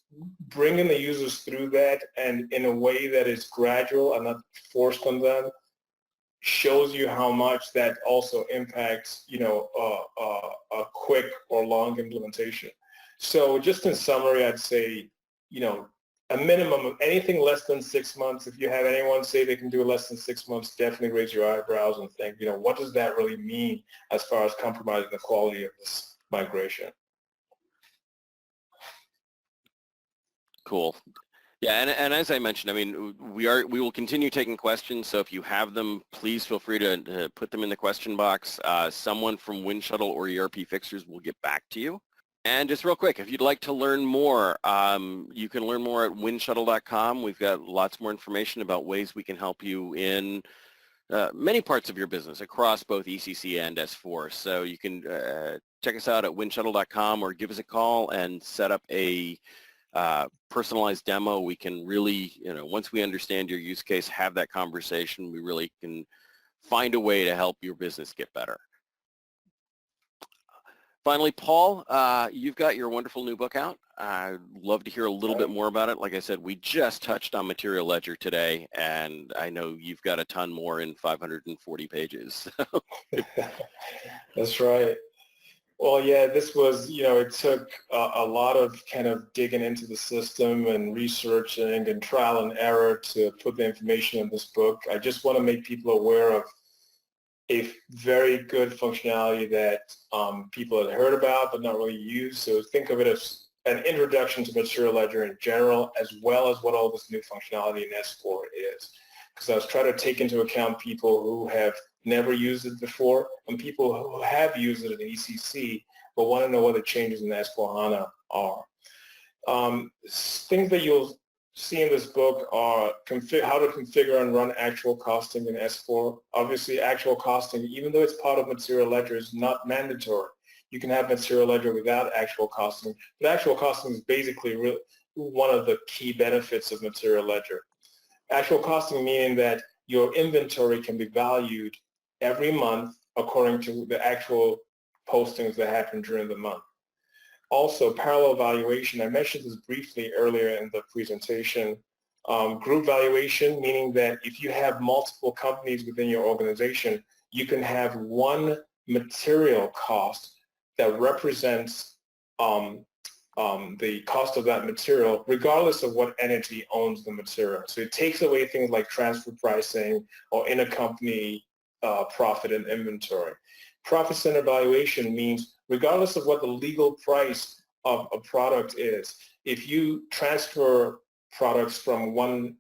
bringing the users through that and in a way that is gradual and not forced on them shows you how much that also impacts, a quick or long implementation. So just in summary, I'd say, a minimum of anything less than 6 months. If you have anyone say they can do less than 6 months, definitely raise your eyebrows and think, what does that really mean as far as compromising the quality of this migration? Cool. Yeah, and as I mentioned, I mean, we will continue taking questions. So if you have them, please feel free to put them in the question box. Someone from Windshuttle or ERPfixers will get back to you. And just real quick, if you'd like to learn more, you can learn more at windshuttle.com. We've got lots more information about ways we can help you in many parts of your business across both ECC and S4. So you can check us out at windshuttle.com or give us a call and set up a personalized demo. We can really, once we understand your use case, have that conversation. We really can find a way to help your business get better. Finally, Paul, you've got your wonderful new book out. I'd love to hear a little bit more about it. Like I said, we just touched on Material Ledger today, and I know you've got a ton more in 540 pages. That's right. Well, yeah, this was, it took a lot of kind of digging into the system and researching and trial and error to put the information in this book. I just want to make people aware of a very good functionality that people had heard about but not really used. So think of it as an introduction to Material Ledger in general, as well as what all this new functionality in S4 is. Because I was trying to take into account people who have never used it before and people who have used it in ECC but want to know what the changes in S4HANA are. Things that you'll see in this book are how to configure and run actual costing in S4. Obviously, actual costing, even though it's part of Material Ledger, is not mandatory. You can have Material Ledger without actual costing, but actual costing is basically one of the key benefits of Material Ledger. Actual costing meaning that your inventory can be valued every month according to the actual postings that happen during the month. Also, parallel valuation. I mentioned this briefly earlier in the presentation. Group valuation, meaning that if you have multiple companies within your organization, you can have one material cost that represents the cost of that material, regardless of what entity owns the material. So it takes away things like transfer pricing or intercompany profit and inventory. Profit center valuation means regardless of what the legal price of a product is, if you transfer products from one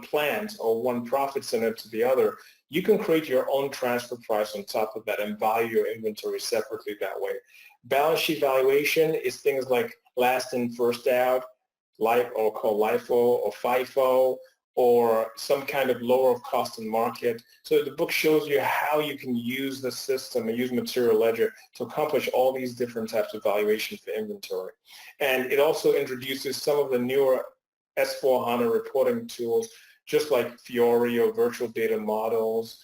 plant or one profit center to the other, you can create your own transfer price on top of that and value your inventory separately that way. Balance sheet valuation is things like last in, first out, or called LIFO or FIFO, or some kind of lower of cost in market. So the book shows you how you can use the system and use Material Ledger to accomplish all these different types of valuation for inventory. And it also introduces some of the newer S4HANA reporting tools, just like Fiori or virtual data models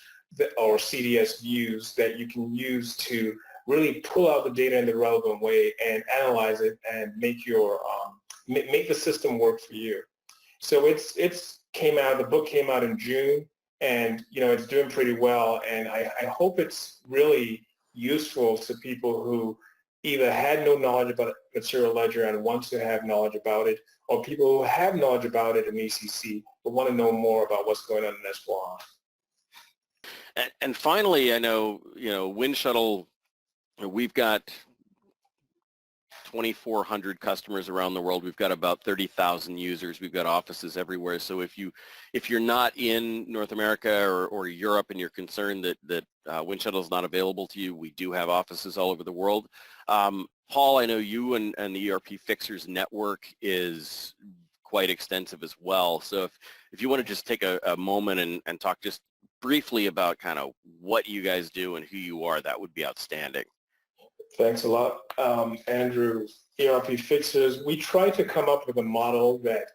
or CDS views that you can use to really pull out the data in the relevant way and analyze it and make your make the system work for you. So the book came out in June, and it's doing pretty well, and I hope it's really useful to people who either had no knowledge about material ledger and want to have knowledge about it, or people who have knowledge about it in ECC but want to know more about what's going on in S4HANA. And finally, I know, WindShuttle, we've got 2,400 customers around the world. We've got about 30,000 users. We've got offices everywhere. So if you're not in North America or Europe and you're concerned that WindShuttle is not available to you, we do have offices all over the world. Paul, I know you and the ERPfixers network is quite extensive as well. So if you want to just take a moment and talk just briefly about kind of what you guys do and who you are, that would be outstanding. Thanks a lot, Andrew. ERPfixers, we try to come up with a model that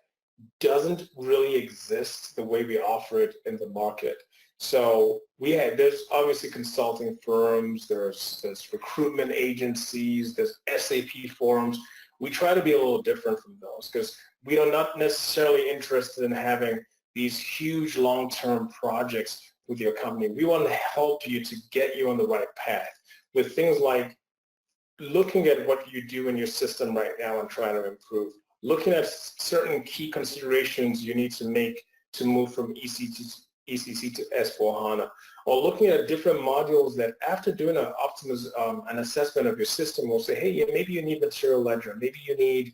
doesn't really exist the way we offer it in the market. So there's obviously consulting firms, there's recruitment agencies, there's SAP forums. We try to be a little different from those because we are not necessarily interested in having these huge long-term projects with your company. We want to help you to get you on the right path with things like looking at what you do in your system right now and trying to improve, looking at certain key considerations you need to make to move from ECC to S4HANA, or looking at different modules that after doing an assessment of your system will say, hey, maybe you need material ledger, maybe you need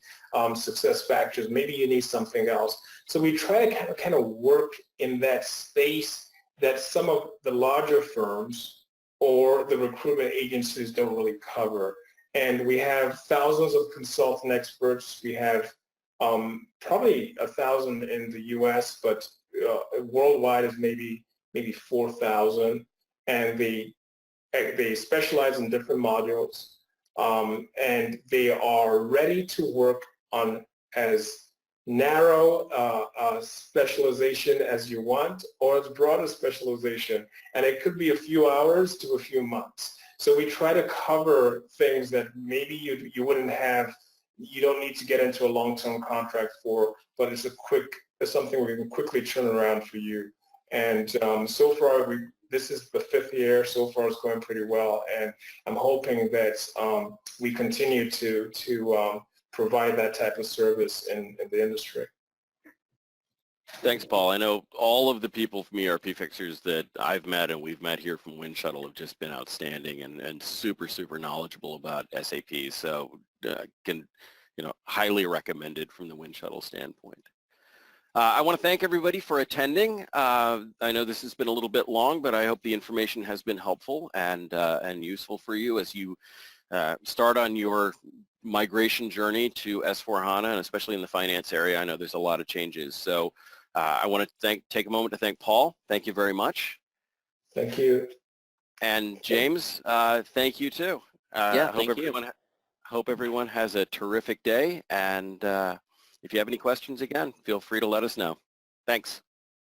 success factors, maybe you need something else. So we try to kind of work in that space that some of the larger firms or the recruitment agencies don't really cover. And we have thousands of consultant experts. We have probably 1,000 in the US, but worldwide is maybe 4,000. And they specialize in different modules. And they are ready to work on as narrow specialization as you want, or as broad a specialization. And it could be a few hours to a few months. So we try to cover things that maybe you wouldn't have, you don't need to get into a long-term contract for, but it's something we can quickly turn around for you. And so far, this is the 5th year. So far, it's going pretty well, and I'm hoping that we continue to provide that type of service in the industry. Thanks, Paul. I know all of the people from ERPfixers that I've met and we've met here from WindShuttle have just been outstanding and super, super knowledgeable about SAP. So highly recommended from the WindShuttle standpoint. I want to thank everybody for attending. I know this has been a little bit long, but I hope the information has been helpful and useful for you as you start on your migration journey to S4HANA, and especially in the finance area. I know there's a lot of changes. So I want to take a moment to thank Paul. Thank you very much. Thank you. And James, thank you too. Hope everyone has a terrific day. And if you have any questions, again, feel free to let us know. Thanks.